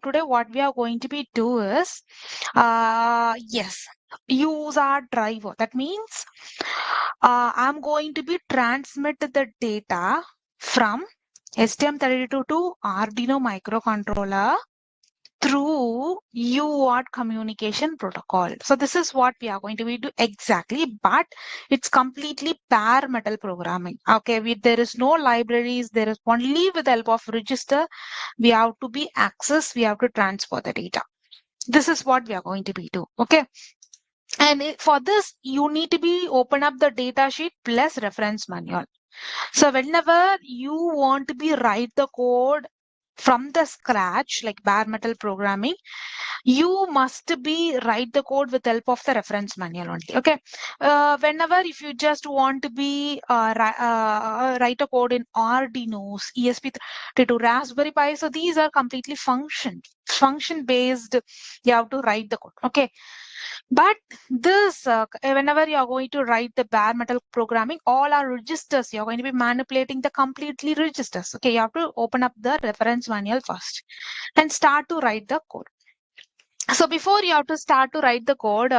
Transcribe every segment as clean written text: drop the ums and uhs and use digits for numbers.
today what we are going to be do is, yes, use our driver. That means I'm going to be transmit the data from STM32 to Arduino microcontroller through UART communication protocol. So this is what we are going to be do exactly, but it's completely bare metal programming. Okay, there is no libraries. There is only with the help of register. We have to be access. We have to transfer the data. This is what we are going to be do. Okay. And for this, you need to be open up the data sheet plus reference manual. So whenever you want to be write the code from the scratch, like bare metal programming, you must be write the code with help of the reference manual only. Okay. Whenever if you just want to be write a code in Arduino's, ESP32, Raspberry Pi, so these are completely function based. You have to write the code. Okay. But this, whenever you are going to write the bare metal programming, all our registers, you're going to be manipulating the completely registers. Okay, you have to open up the reference manual first and start to write the code. So before you have to start to write the code,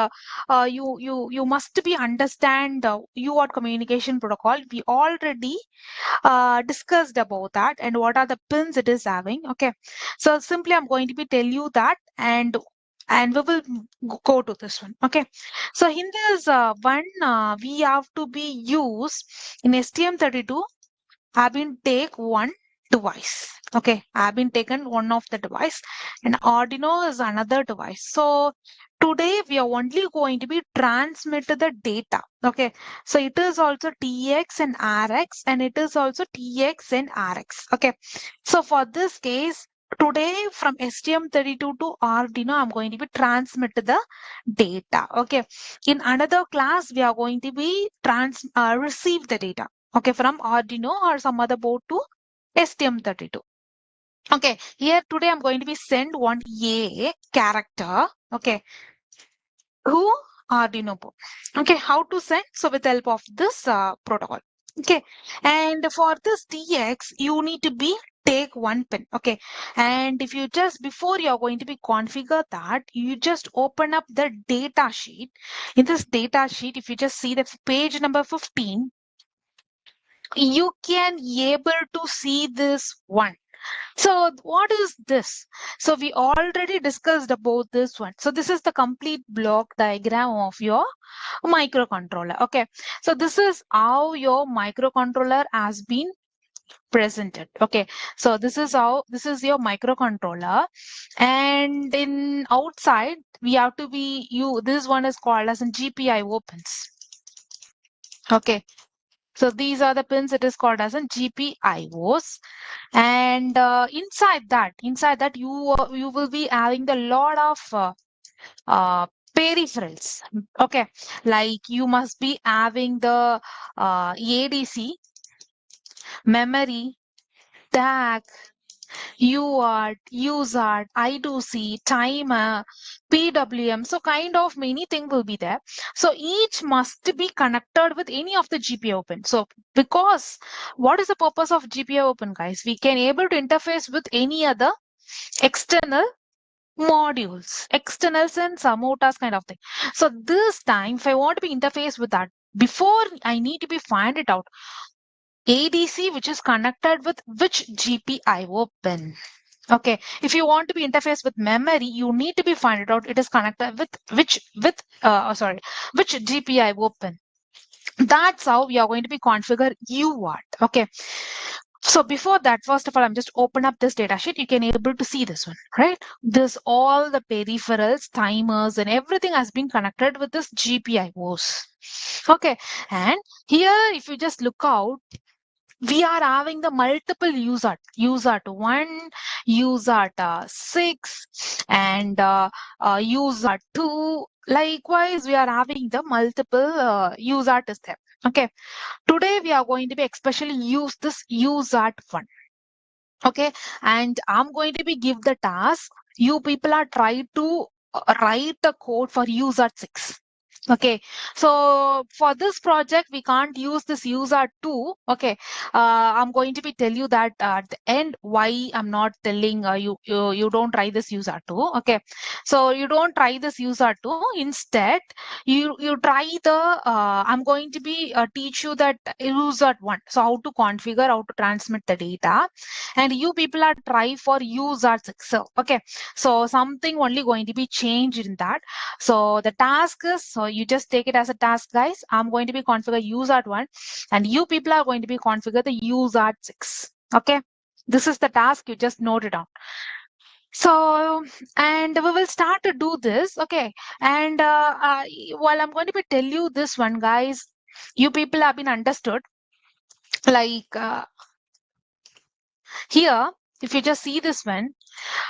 you must be understand UART communication protocol. We already discussed about that and what are the pins it is having. Okay, so simply I'm going to be tell you that, and we will go to this one. Okay, so in this one, we have to be used in STM32. I've been take one device. Okay, I've been taken one of the device, and Arduino is another device. So today we are only going to be transmit the data. Okay, so it is also TX and RX, and it is also TX and RX. Okay, so for this case, today from STM32 to Arduino, I'm going to be transmit the data. Okay, in another class, we are going to be receive the data. Okay, from Arduino or some other board to STM32. Okay, here today I'm going to be send one A character. Okay, who Arduino board. Okay, how to send? So with the help of this protocol. Okay, and for this TX, you need to be take one pin. Okay, and if you just before you're going to be configure that, you just open up the data sheet. In this data sheet, if you just see the page number 15, you can able to see this one. So what is this? So we already discussed about this one. So this is the complete block diagram of your microcontroller. Okay, so this is how your microcontroller has been presented. Okay, so this is your microcontroller, and in outside we have to be this one is called as a GPIO pins. Okay, so these are the pins. It is called as a GPIOs, and inside that you will be having the lot of peripherals. Okay, like you must be having the ADC, memory, tag, UART, UZART, I2C, timer, PWM. So kind of many things will be there. So each must be connected with any of the GPIO pin. So because what is the purpose of GPIO open, guys? We can able to interface with any other external modules, externals and samotas kind of thing. So this time, if I want to be interface with that, before I need to be find it out, ADC which is connected with which GPIO pin. Okay, if you want to be interface with memory, you need to be find it out. It is connected with which GPIO pin. That's how we are going to be configure UART. Okay. So before that, first of all, I'm just open up this data sheet. You can able to see this one, right? This all the peripherals, timers, and everything has been connected with this GPIOs. Okay, and here, if you just look out, we are having the multiple UART 1, UART 6, and UART 2. Likewise, we are having the multiple UART is there. Okay, today we are going to be especially use this UART 1. Okay, and I'm going to be give the task. You people are trying to write the code for UART 6. Okay, so for this project, we can't use this UART2. Okay, I'm going to be tell you that at the end why I'm not telling you don't try this UART2. Okay, so you don't try this UART2. Instead, you try the I'm going to be teach you that UART1. So how to configure, how to transmit the data, and you people are try for UART6. So okay, so something only going to be changed in that. So the task is, so you just take it as a task, guys. I'm going to be configure UART1 and you people are going to be configure the UART6. Okay. This is the task. You just note it down. So, and we will start to do this. Okay. And while I'm going to be tell you this one, guys, you people have been understood. Like here, if you just see this one,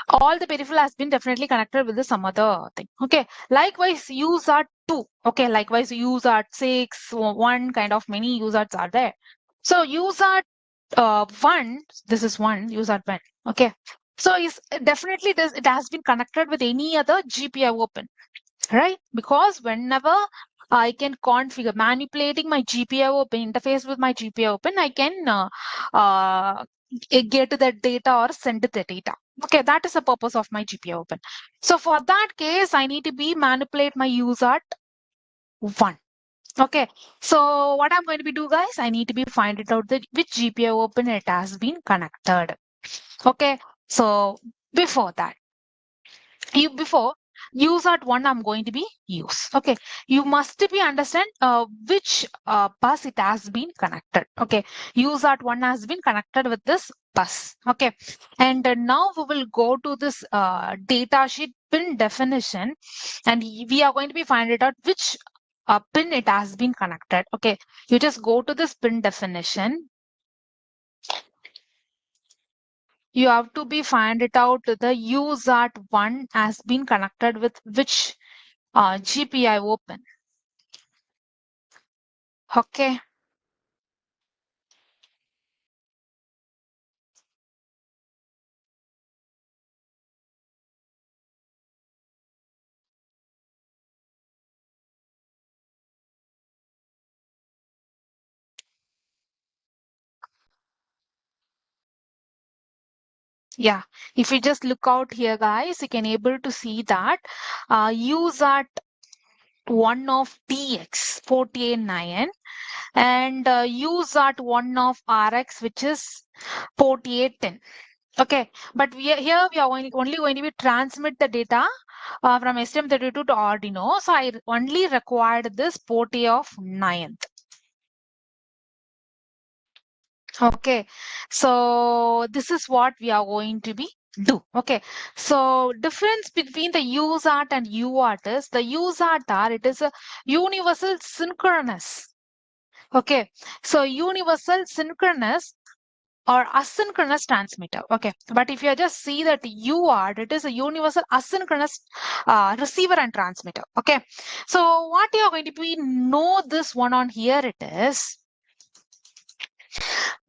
all the peripheral has been definitely connected with some other thing. Okay. Likewise, UART2. Okay. Likewise, UART6, one kind of many UARTs are there. So UART1, this is one, UART1. Okay. So is definitely it has been connected with any other GPIO pin, right? Because whenever I can configure manipulating my GPIO pin interface with my GPIO pin, I can uh, get the data or send the data. Okay, that is the purpose of my GPIO pin. So for that case, I need to be manipulate my UART1. Okay, so what I'm going to be do, guys, I need to be find it out that which GPIO pin it has been connected. Okay, so before that, before UART1 I'm going to be use. Okay, you must be understand which bus it has been connected. Okay, UART1 has been connected with this bus. Okay, and now we will go to this data sheet pin definition, and we are going to be find it out which pin it has been connected. Okay, you just go to this pin definition. You have to be find it out the UART1 has been connected with which GPIO pin. Okay. Yeah. If you just look out here, guys, you can able to see that UART1 of TX 48 and UART1 of RX, which is 4810. Okay, but we are only going to be transmit the data from STM32 to Arduino. So I only required this port A of 9th. Okay, so this is what we are going to be do. Okay, so difference between the UART and UART is the UART it is a universal synchronous. Okay, so universal synchronous or asynchronous transmitter. Okay, but if you just see that UART, it is a universal asynchronous receiver and transmitter. Okay, so what you are going to be know this one on here it is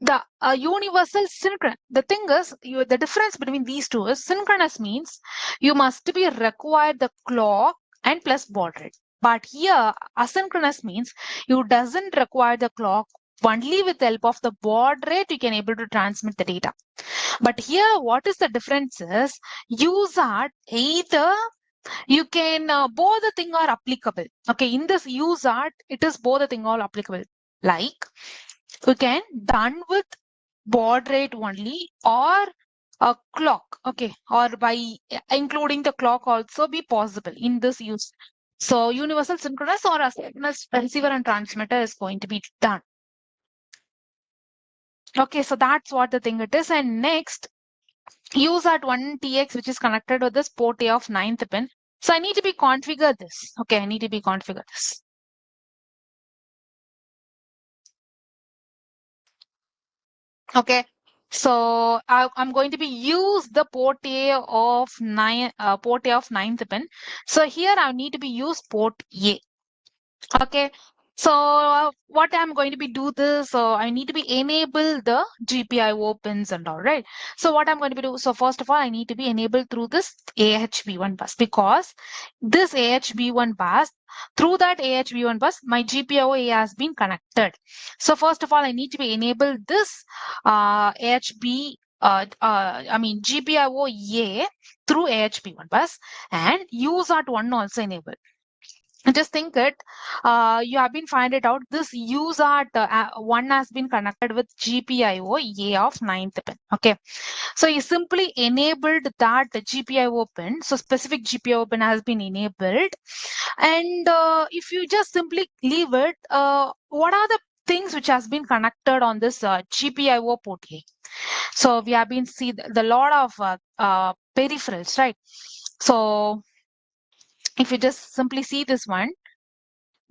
the universal synchronous. The thing is, the difference between these two is synchronous means you must be required the clock and plus baud rate. But here, asynchronous means you doesn't require the clock. Only with the help of the baud rate, you can able to transmit the data. But here, what is the difference is UART either you can both the thing are applicable. Okay, in this UART, it is both the thing all applicable. Like we can done with baud rate only or a clock, okay, or by including the clock also be possible in this use. So universal synchronous or asynchronous receiver and transmitter is going to be done. Okay, so that's what the thing it is. And next, UART1 TX, which is connected with this port A of 9th pin. So I need to be configure this. Okay, I need to be configure this. Okay, so I'm going to be use the port A of 9th pin. So here I need to be use port A. Okay, So what I'm going to be do this, I need to be enable the GPIO pins and all, right? So what I'm going to be do, so first of all, I need to be enabled through this AHB1 bus, because this AHB1 bus, through that AHB1 bus, my GPIO has been connected. So first of all, I need to be enabled this AHB, GPIO A through AHB1 bus, and UART1 also enabled. Just think it, you have been find it out. This UART one has been connected with GPIO A of ninth pin. Okay, so you simply enabled that GPIO pin. So specific GPIO pin has been enabled, and if you just simply leave it, what are the things which has been connected on this GPIO port A? So we have been see the lot of peripherals, right? So if you just simply see this one,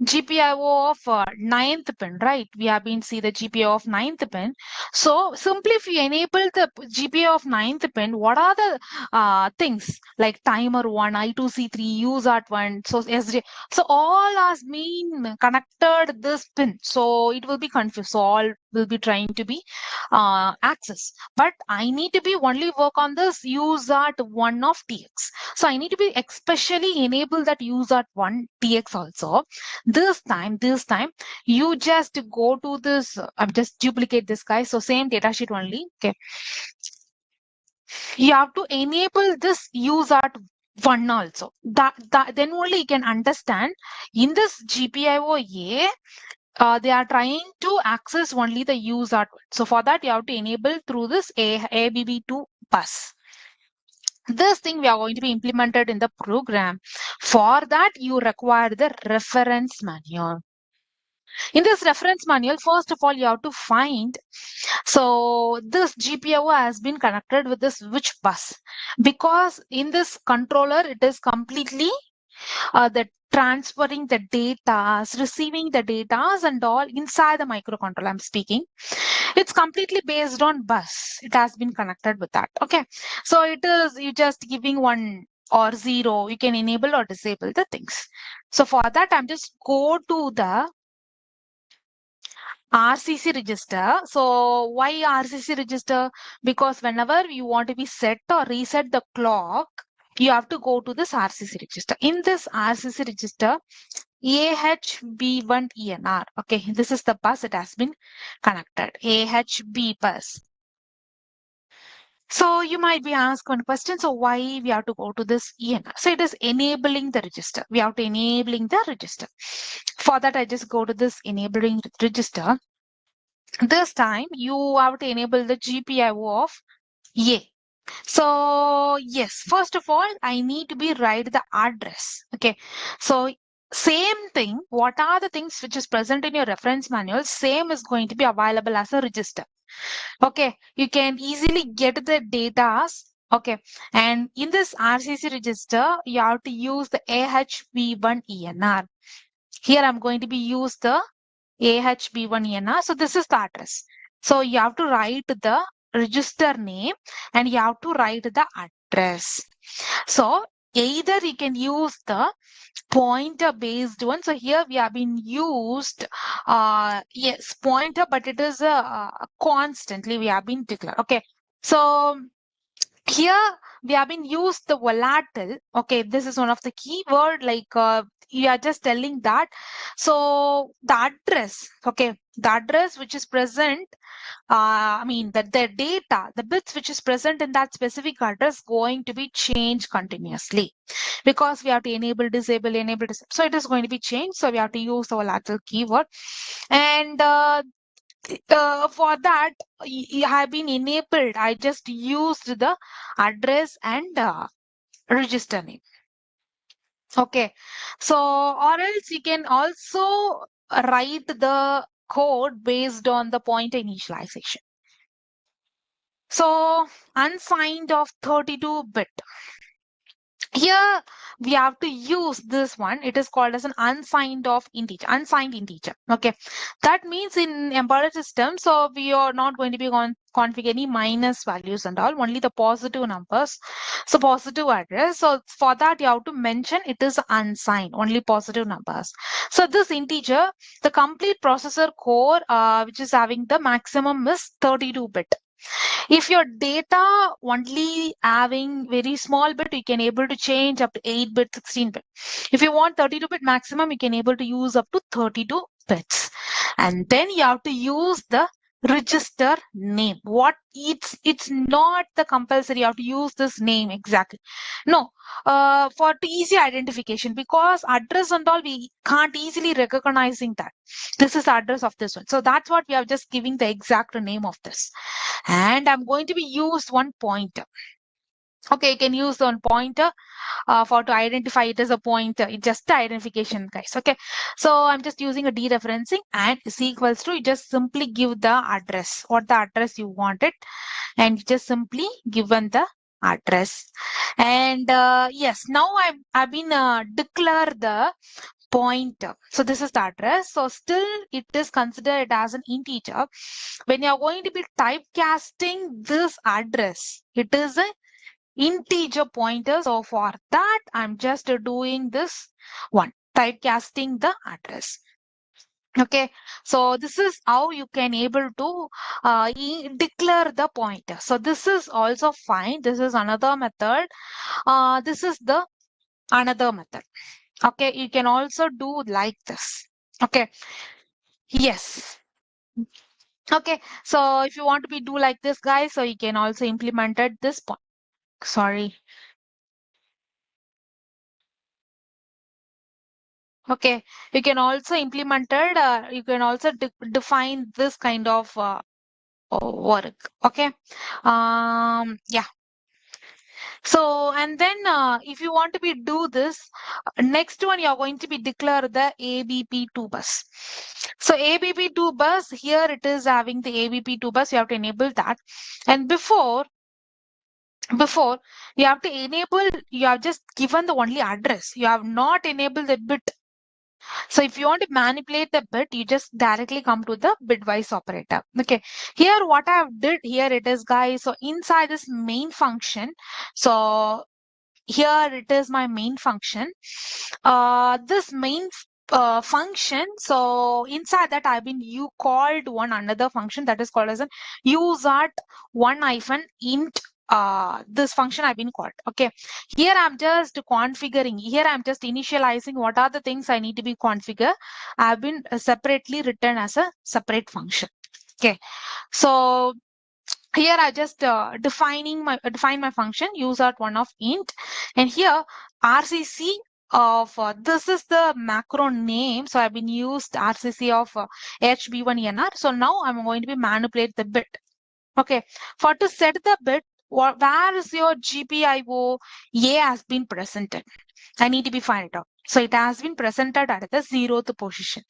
GPIO of ninth pin, right? We have been see the GPIO of ninth pin. So simply if you enable the GPIO of ninth pin, what are the things like timer one, I2C3, UART1, so SJ. So all has been connected this pin. So it will be confused. So all will be trying to be access. But I need to be only work on this UART1 of TX. So I need to be especially enable that UART1 TX also. This time you just go to this, I'm just duplicate this guy, so same datasheet only. Okay, you have to enable this UART one also, that then only you can understand in this GPIO A, they are trying to access only the UART one. So for that you have to enable through this ABB2 bus. This thing we are going to be implemented in the program. For that you require the reference manual. In this reference manual, first of all, you have to find, so this GPIO has been connected with this which bus, because in this controller, it is completely the transferring the data, receiving the data and all inside the microcontroller I'm speaking. It's completely based on bus. It has been connected with that. Okay. So it is, you just giving one or zero, you can enable or disable the things. So for that, I'm just go to the RCC register. So why RCC register? Because whenever you want to be set or reset the clock, you have to go to this RCC register. In this RCC register, AHB1ENR. Okay, this is the bus it has been connected. AHB bus. So you might be asked one question. So why we have to go to this ENR? So it is enabling the register. We have to enabling the register. For that, I just go to this enabling register. This time you have to enable the GPIO of A. So yes, first of all, I need to be write the address. Okay. So same thing. What are the things which is present in your reference manual? Same is going to be available as a register. Okay. You can easily get the data. Okay. And in this RCC register, you have to use the AHV1ENR. Here I'm going to be use the AHB1ENR. So this is the address. So you have to write the register name and you have to write the address. So either you can use the pointer based one. So here we have been used, yes, pointer, but it is constantly we have been declared. Okay. So here we have been used the volatile. Okay, this is one of the keyword, like you are just telling that. So the address, okay, the address which is present, that the data, the bits which is present in that specific address going to be changed continuously, because we have to enable, disable, so it is going to be changed. So we have to use the volatile keyword, and for that have been enabled. I just used the address and register name. Okay, so or else you can also write the code based on the pointer initialization. So unsigned of 32-bit. Here we have to use this one. It is called as an unsigned integer. Okay, that means in embedded system, so we are not going to be config any minus values and all, only the positive numbers. So positive address. So for that you have to mention it is unsigned, only positive numbers. So this integer, the complete processor core, which is having the maximum is 32-bit. If your data only having very small bit, you can able to change up to 8-bit, 16-bit. If you want 32-bit maximum, you can able to use up to 32 bits. And then you have to use the register name. What it's not the compulsory you have to use this name exactly. No, for easy identification, because address and all we can't easily recognizing that this is the address of this one. So that's what we are just giving the exact name of this. And I'm going to be used one pointer. Okay, you can use one pointer for to identify it as a pointer. It's just the identification, guys. Okay, so I'm just using a dereferencing and is equals to, you just simply give the address, what the address you wanted, and just simply given the address. And yes, now I've been declare the pointer. So this is the address. So still it is considered as an integer. When you're going to be typecasting this address, it is a integer pointer. So for that, I'm just doing this one, typecasting the address. Okay, so this is how you can able to declare the pointer. So this is also fine. This is another method. This is the another method. Okay, you can also do like this. Okay, yes. Okay, so if you want to be do like this, guys, so you can also implement at this point. Sorry. Okay, you can also implement it. You can also define this kind of work. Okay. Yeah. So, and then if you want to be do this, next one you're going to be declare the ABP2 bus. So ABP2 bus, here it is having the ABP2 bus, you have to enable that. And before you have to enable, you have just given the only address. You have not enabled the bit. So if you want to manipulate the bit, you just directly come to the bitwise operator. Okay. Here what I have did here it is, guys. So inside this main function, so here it is my main function. This main function, so inside that I've been you called one another function that is called as an UART one hyphen int. This function I've been called. Okay, here I'm just configuring, here I'm just initializing what are the things I need to be configure. I've been separately written as a separate function. Okay, so here I just define my function UART one of int, and here RCC of this is the macro name. So I've been used RCC of HB1NR. So now I'm going to be manipulate the bit. Okay, for to set the bit, where is your GPIO A has been presented. I need to be find it out. So it has been presented at the 0th position.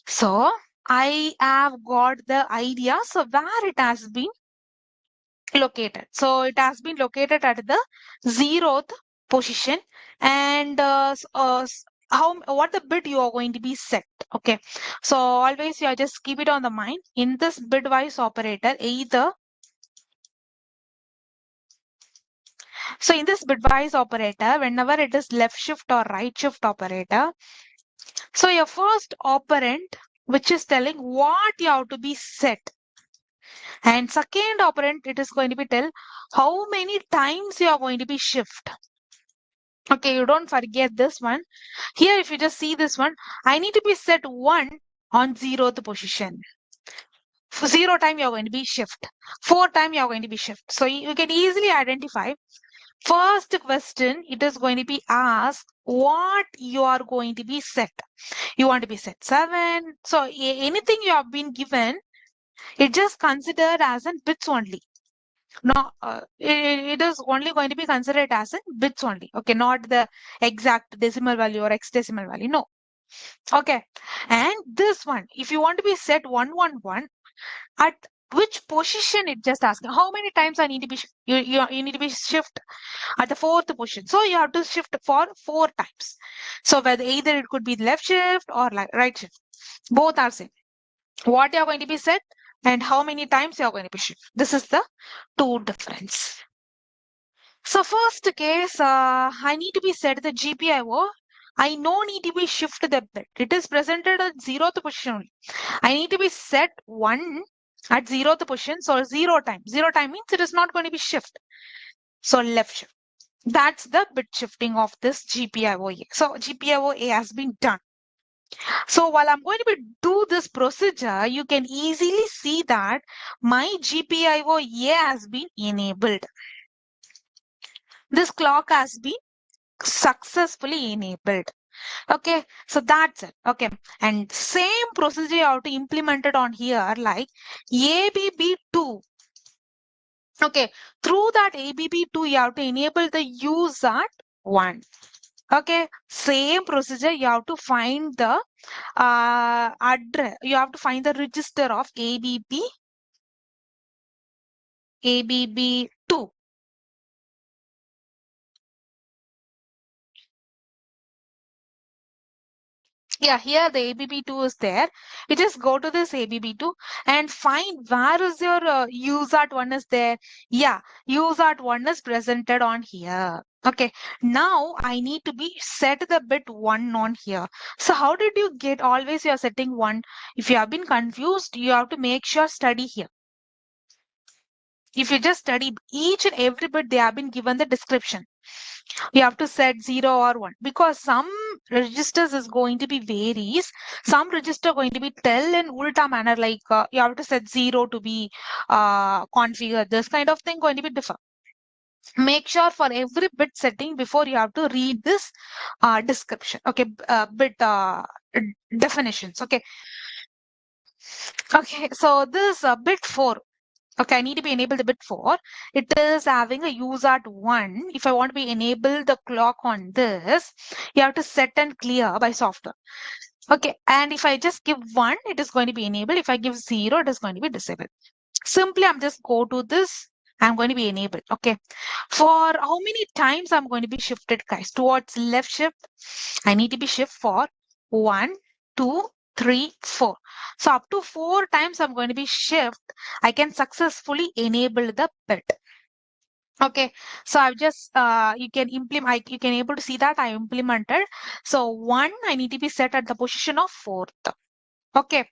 So I have got the idea. So where it has been located. So it has been located at the 0th position, and how what the bit you are going to be set. Okay, so always you just keep it on the mind in this bitwise operator either. So in this bitwise operator, whenever it is left shift or right shift operator, so your first operand which is telling what you have to be set, and second operand it is going to be tell how many times you are going to be shift. Okay, you don't forget this one. Here, if you just see this one, I need to be set 1 on 0th position. For 0 time, you're going to be shift. 4 time, you're going to be shift. So you can easily identify. First question, it is going to be asked what you are going to be set. You want to be set 7. So anything you have been given, it just considered as in bits only. No, it is only going to be considered as in bits only. Okay, not the exact decimal value or x decimal value. No. Okay. And this one, if you want to be set 111 at which position it just asking. How many times I need to be you need to be shift at the fourth position. So you have to shift for 4 times. So whether either it could be left shift or like right shift. Both are same. What you are going to be set and how many times you are going to be shift. This is the two difference. So first case, I need to be set the GPIO. I no need to be shift the bit. It is presented at zeroth position only. I need to be set 1 at zeroth position. So 0 time. 0 time means it is not going to be shift. So left shift. That's the bit shifting of this GPIOA. So GPIOA has been done. So while I'm going to be do this procedure, you can easily see that my GPIOA has been enabled. This clock has been successfully enabled. Okay, so that's it. Okay, and same procedure you have to implement it on here like ABB2. Okay, through that ABB2 you have to enable the UART1. Okay, same procedure you have to find the address. You have to find the register of ABB2. Yeah, here the ABB2 is there. You just go to this ABB2 and find where is your USART1 is there. Yeah, USART1 is presented on here. Okay, now I need to be set the bit 1 on here. So how did you get always you are setting 1? If you have been confused, you have to make sure study here. If you just study each and every bit, they have been given the description. You have to set 0 or 1 because some registers is going to be varies. Some register going to be tell in ulta manner like you have to set 0 to be configured. This kind of thing going to be different. Make sure for every bit setting before you have to read this description. Okay, bit definitions. Okay. Okay, so this bit 4. Okay, I need to be enabled the bit 4. It is having a USART1. If I want to be enable the clock on this, you have to set and clear by software. Okay, and if I just give 1, it is going to be enabled. If I give 0, it is going to be disabled. Simply, I'm just go to this. I'm going to be enabled. Okay, for how many times I'm going to be shifted, guys? Towards left shift, I need to be shift for 1, 2, 3, 4. So up to 4 times I'm going to be shift. I can successfully enable the bit. Okay, so I've just you can implement. You can able to see that I implemented. So 1, I need to be set at the position of 4th. Okay,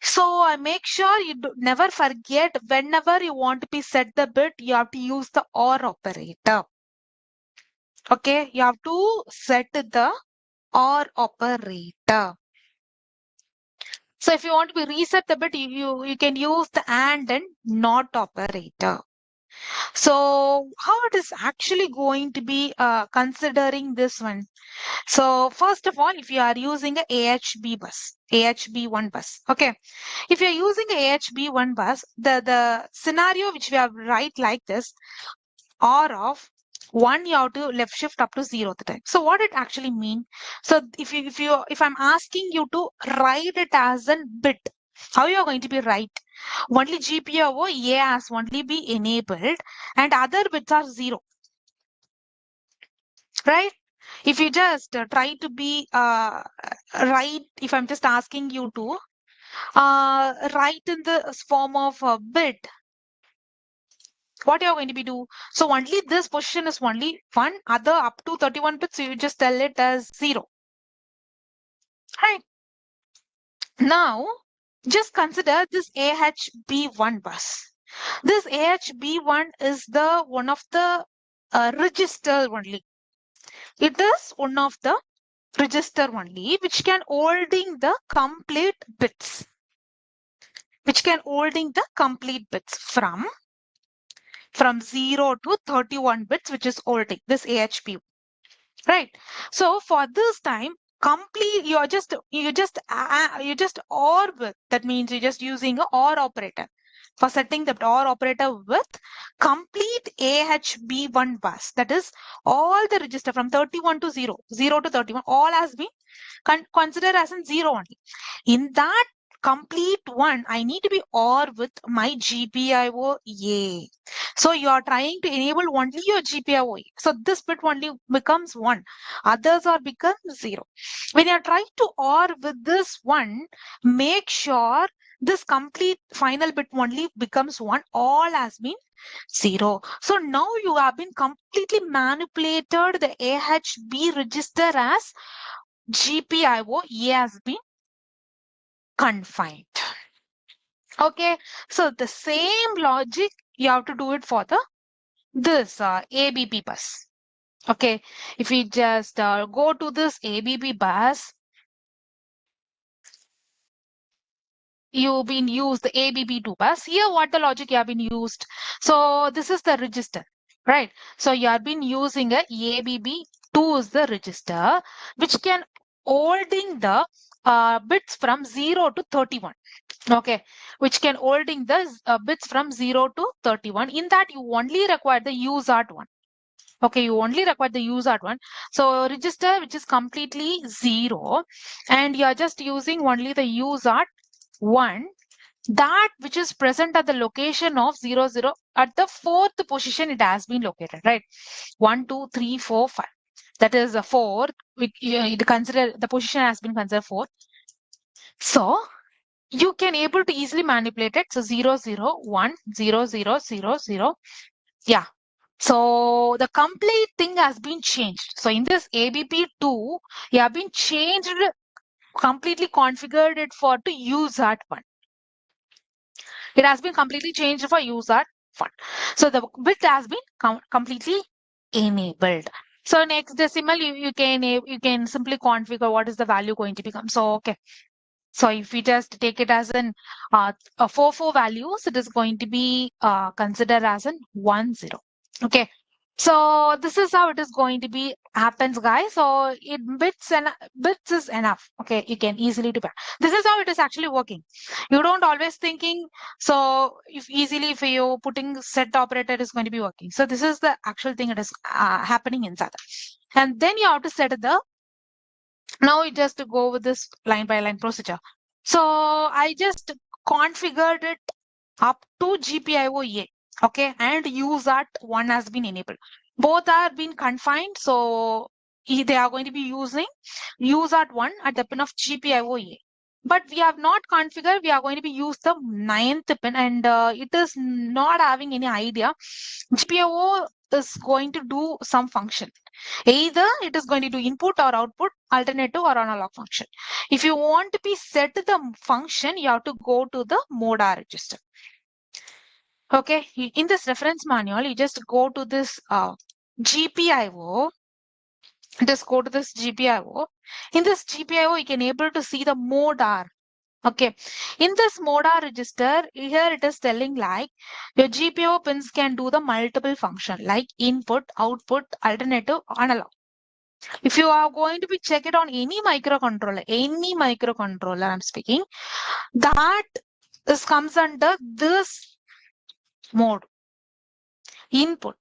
so I make sure you never forget whenever you want to be set the bit, you have to use the OR operator. Okay, you have to set the OR operator. So if you want to be reset the bit, you can use the AND and NOT operator. So how it is actually going to be considering this one? So first of all, if you are using a AHB bus, AHB1 bus, okay. If you're using a AHB1 bus, the scenario which we have write like this, or of 1 you have to left shift up to 0 the time. So what it actually mean? So if I'm asking you to write it as a bit, how you are going to be write? Only GPIO A has only be enabled and other bits are 0. Right? If you just try to be write, if I'm just asking you to write in the form of a bit, what you're going to be do? So only this position is only 1, other up to 31 bits, you just tell it as 0. Right? Now, just consider this AHB1 bus. This AHB1 is the one of the register only. It is one of the register only which can holding the complete bits. Which can holding the complete bits from 0 to 31 bits, which is holding this AHB. Right. So for this time, complete you just OR with, that means you're just using a OR operator for setting the OR operator with complete AHB1 bus. That is all the register from 31 to 0, 0 to 31, all has been considered as in 0 only. In that complete one, I need to be OR with my GPIO A. So you are trying to enable only your GPIO A. So this bit only becomes 1. Others are become 0. When you are trying to OR with this one, make sure this complete final bit only becomes 1. All has been 0. So now you have been completely manipulated the AHB register as GPIO A has been confined. Okay, so the same logic you have to do it for the this ABP bus. Okay, if we just go to this ABP bus, you've been used the ABP2 bus. Here, what the logic you have been used? So this is the register, right? So you have been using a ABP2 is the register, which can holding the bits from 0 to 31. Okay, which can holding the bits from 0 to 31. In that, you only require the UART one. Okay, you only require the UART one. So register which is completely 0, and you are just using only the UART one, that which is present at the location of 00 at the 4th position it has been located, right? 1, 2, 3, 4, 5. That is a 4. It consider the position has been considered 4. So you can able to easily manipulate it. So 001 0000. Yeah. So the complete thing has been changed. So in this ABP2, you have been changed, completely configured it for to use that one. It has been completely changed for user fund. So the bit has been completely enabled. So next decimal, you can simply configure what is the value going to become. So okay. So if we just take it as an a 4 values, it is going to be considered as an 1 0. Okay. So this is how it is going to be happens, guys. So it bits is enough. Okay, you can easily do that. This is how it is actually working. You don't always thinking. So if easily if you putting set operator is going to be working. So this is the actual thing that is happening inside. And then you have to set the. Now we just go with this line by line procedure. So I just configured it up to GPIO-A, okay, and UART one has been enabled. Both are being confined, so they are going to be using UART one at the pin of GPIO-A. But we have not configured, we are going to be use the 9th pin, and it is not having any idea. GPIO is going to do some function. Either it is going to do input or output, alternative or analog function. If you want to be set the function, you have to go to the mode R register. Okay, in this reference manual, you just go to this GPIO. Just go to this GPIO. In this GPIO, you can able to see the mode R. Okay, in this mode R register, here it is telling like your GPIO pins can do the multiple function like input, output, alternative, analog. If you are going to be check it on any microcontroller I'm speaking, that is comes under this mode, input.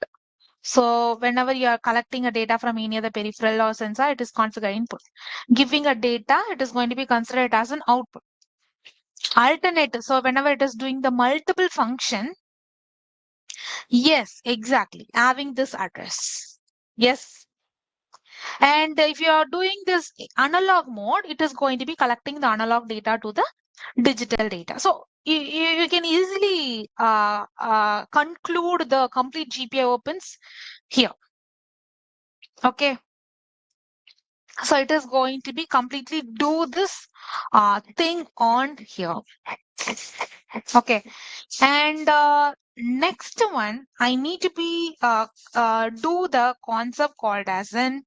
So whenever you are collecting a data from any other peripheral or sensor, it is configured input. Giving a data, it is going to be considered as an output. Alternative. So whenever it is doing the multiple function, yes, exactly, having this address. Yes. And if you are doing this analog mode, it is going to be collecting the analog data to the digital data. So you can easily conclude the complete GPIO opens here. Okay. So it is going to be completely do this thing on here. Okay. And next one, I need to be do the concept called as an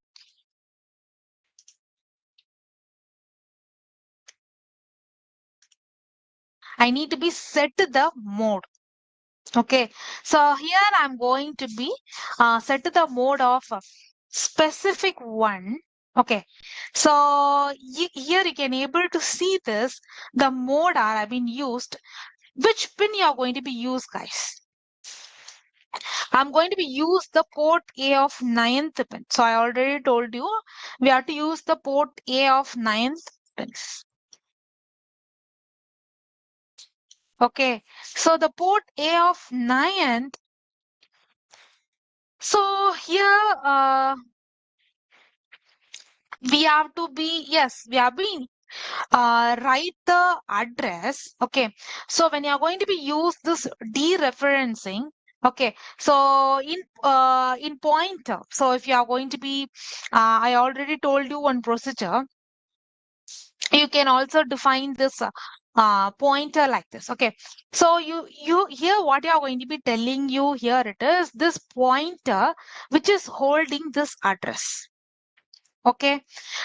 I need to be set the mode. Okay. So here I'm going to be set the mode of specific one. Okay. So here you can able to see this. The mode are have been used. Which pin you are going to be used, guys? I'm going to be use the port A of 9th pin. So I already told you we have to use the port A of 9th pins. Okay, so the port A of 9th. So here we have to be, yes, we have been write the address. Okay, so when you are going to be use this dereferencing, okay, so in pointer, so if you are going to be I already told you one procedure. You can also define this pointer like this. Okay, so you here what you are going to be telling you here, it is this pointer which is holding this address. Okay,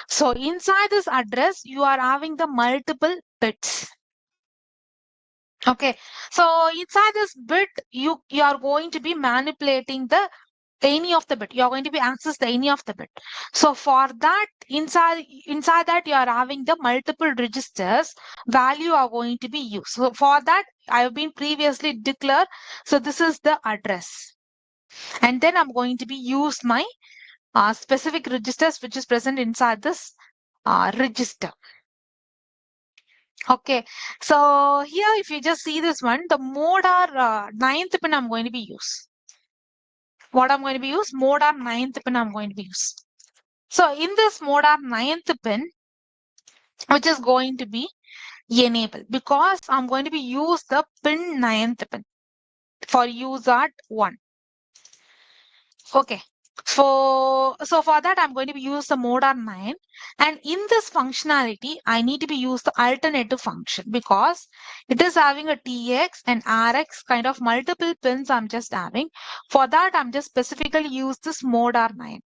so inside this address you are having the multiple bits. Okay, so inside this bit you are going to be manipulating the any of the bit. You are going to be access the any of the bit. So for that, inside that you are having the multiple registers value are going to be used. So for that I have been previously declared. So this is the address, and then I'm going to be use my specific registers which is present inside this register. Okay, so here if you just see this one, the mode are ninth pin I'm going to be use. What I'm going to be use? Mode are ninth pin I'm going to be use. So in this mode are ninth pin, which is going to be enable, because I'm going to be use the pin ninth pin for UART 1. Okay. So for that I'm going to be use the mode R9, and in this functionality I need to be use the alternative function because it is having a TX and RX kind of multiple pins I'm just having. For that I'm just specifically use this mode R9.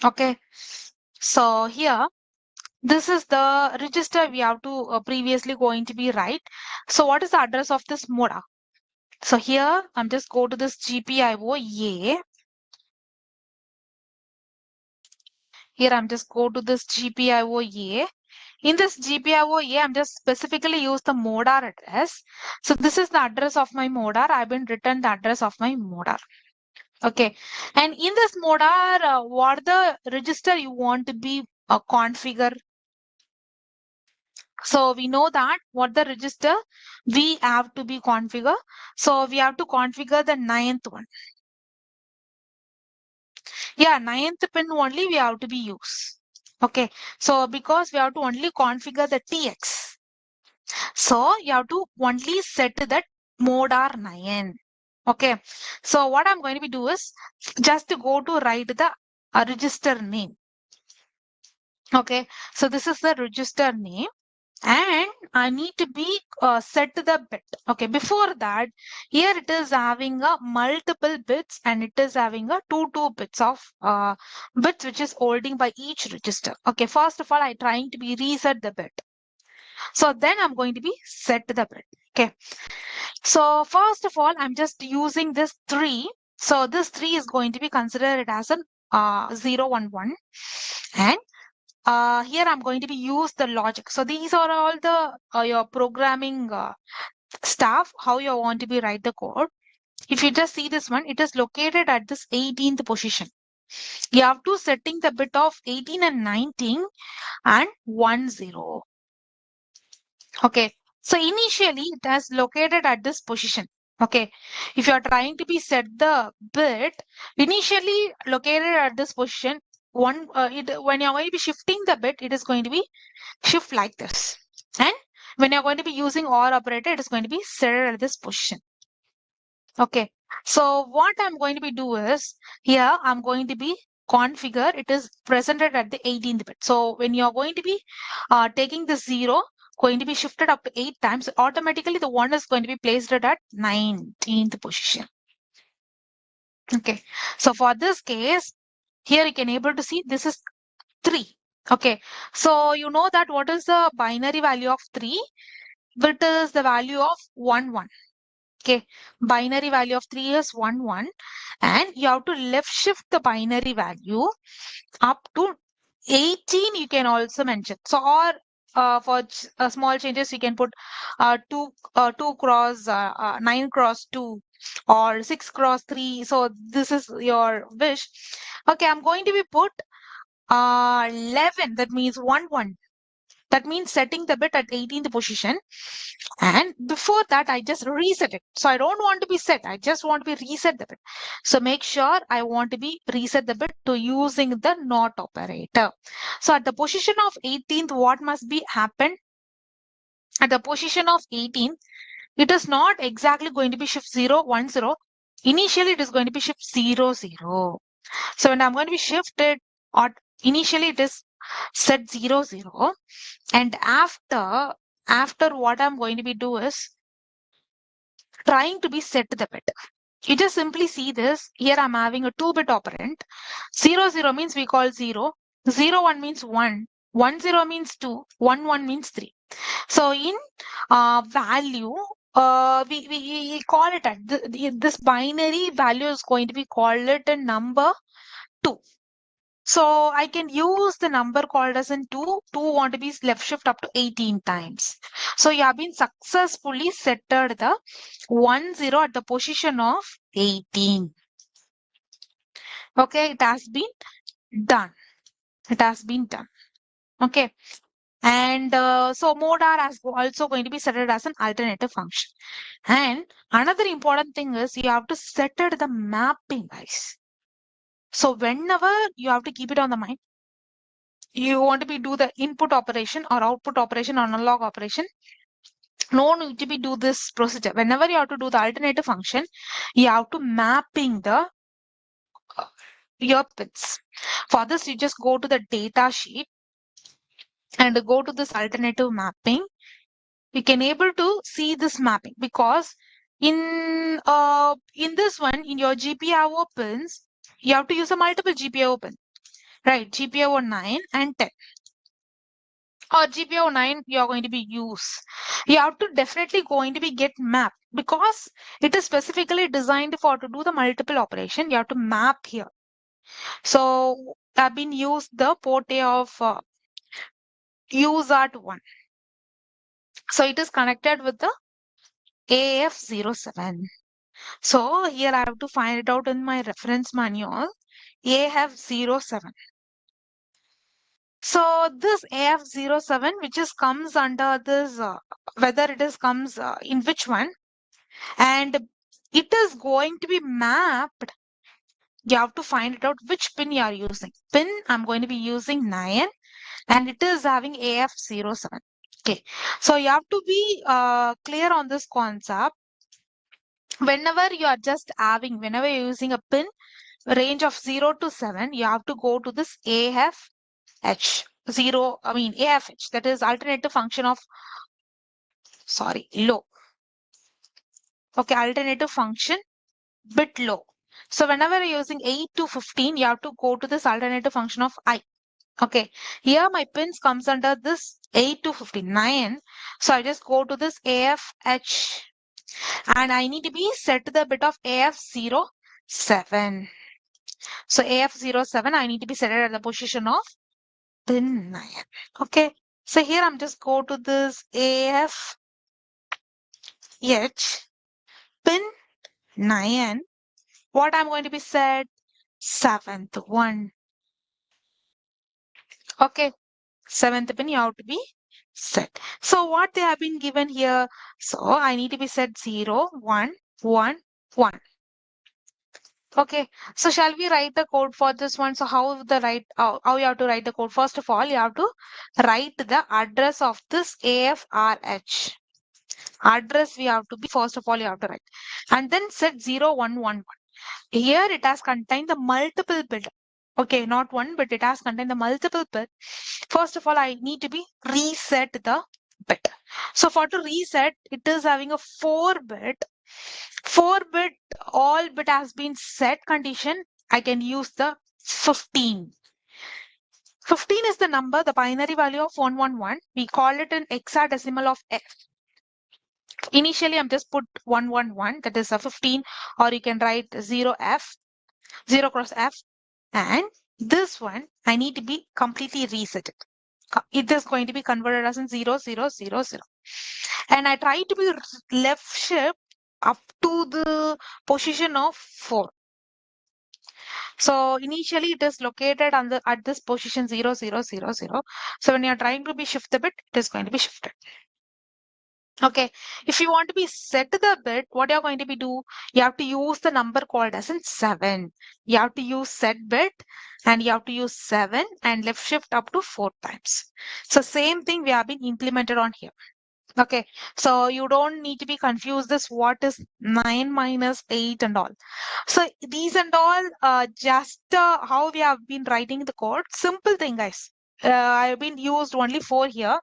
Okay. So here this is the register we have to previously going to be right. So what is the address of this mode R? So here I'm just go to this GPIO-A. Here I'm just go to this GPIO-A. In this GPIO-A, I'm just specifically use the modar address. So this is the address of my modar. I've been written the address of my modar. Okay. And in this modar, what the register you want to be configure? So we know that what the register we have to be configure. So we have to configure the ninth one. Yeah, ninth pin only we have to be use. Okay, so because we have to only configure the TX. So you have to only set that mode R9. Okay, so what I'm going to be do is just to go to write the register name. Okay, so this is the register name. And I need to be set the bit. Okay, before that, here it is having a multiple bits and it is having a two bits of bits which is holding by each register. Okay, first of all, I trying to be reset the bit. So then I'm going to be set the bit. Okay, so first of all, I'm just using this 3. So this 3 is going to be considered as an 0, 1, 1. And here I'm going to be use the logic. So these are all the your programming stuff, how you want to be write the code. If you just see this one, it is located at this 18th position. You have to setting the bit of 18 and 19 and 10. Okay. So initially it has located at this position. Okay. If you are trying to be set the bit, initially located at this position, when you're going to be shifting the bit, it is going to be shift like this. And when you're going to be using OR operator, it is going to be set at this position. Okay. So what I'm going to be do is here I'm going to be configure. It is presented at the 18th bit. So when you're going to be taking the 0, going to be shifted up to 8 times, automatically the 1 is going to be placed at 19th position. Okay. So for this case, here you can able to see this is 3. Okay. So you know that what is the binary value of 3? It is the value of 1, 1. Okay, binary value of 3 is 1, 1, and you have to left shift the binary value up to 18. You can also mention. So, or for small changes, you can put 2 cross 9 cross 2 or 6 cross 3. So this is your wish. Okay, I'm going to be put 11. That means 1, 1. That means setting the bit at 18th position. And before that, I just reset it. So I don't want to be set. I just want to be reset the bit. So make sure I want to be reset the bit to using the not operator. So at the position of 18th, what must be happened? At the position of 18, it is not exactly going to be shift 0, 1, 0. Initially, it is going to be shift 0, 0. So when I'm going to be shifted, or initially it is set 0, 0. And after what I'm going to be do is trying to be set the bit. You just simply see this. Here I'm having a 2-bit operand. 0, 0 means we call 0. 0, 1 means 1. 1, 0 means 2. 1, 1 means 3. So in value, we call it at this binary value is going to be called it a number 2. So I can use the number called as in 2. 2 want to be left shift up to 18 times. So you have been successfully setted the 1, 0 at the position of 18. Okay, it has been done. It has been done. Okay. And so mode R is also going to be set as an alternative function. And another important thing is you have to set it the mapping, guys. So whenever you have to keep it on the mind, you want to be do the input operation or output operation or analog operation. No need to be do this procedure. Whenever you have to do the alternative function, you have to mapping the your pins. For this, you just go to the data sheet and go to this alternative mapping. You can able to see this mapping because in this one, in your GPIO pins, you have to use a multiple GPIO pin, right? GPIO 9 and 10. Or GPIO 9 you are going to be use. You have to definitely going to be get map because it is specifically designed for to do the multiple operation. You have to map here. So I've been used the port A of UART 1. So it is connected with the AF07. So here I have to find it out in my reference manual. AF07. So this AF07, which is comes under this, whether it is comes in which one, and it is going to be mapped. You have to find it out which pin you are using. Pin I'm going to be using 9, and it is having AF07. Okay, so you have to be clear on this concept. Whenever you are just having, whenever you're using a pin range of 0 to 7, you have to go to this AFH 0. I mean AFH, that is alternative function of low. Okay, alternative function bit low. So whenever you're using 8 to 15, you have to go to this alternative function of I. Okay, here my pins comes under this 8 to 59. So I just go to this AFH and I need to be set to the bit of AF07. So AF07, I need to be set at the position of pin 9. Okay, so here I'm just go to this AFH pin 9. What I'm going to be set? 7th one. Okay, 7th pin you have to be set. So what they have been given here? So I need to be set 0, 1, 1, 1. Okay, so shall we write the code for this one? So how you have to write the code? First of all, you have to write the address of this AFRH. Address we have to be, first of all, you have to write. And then set 0, 1, 1, 1. Here it has contained the multiple bit. Okay, not one, but it has contained the multiple bit. First of all, I need to be reset the bit. So for to reset, it is having a 4-bit. 4-bit, all bit has been set condition. I can use the 15. 15 is the number, the binary value of 111. We call it an hexadecimal of F. Initially, I'm just put 111, that is a 15, or you can write 0F, 0 cross F. And this one, I need to be completely reset. It is going to be converted as in 0, 0, 0, 0. And I try to be left shift up to the position of 4. So initially it is located on the at this position 0, 0, 0, 0. So when you're trying to be shift the bit, it is going to be shifted. Okay, if you want to be set the bit, what you're going to be do, you have to use the number called as in 7. You have to use set bit and you have to use 7 and left shift up to 4 times. So same thing we have been implemented on here. Okay, so you don't need to be confused this what is 9 minus 8 and all. So these and all just how we have been writing the code. Simple thing, guys. I've been used only 4 here.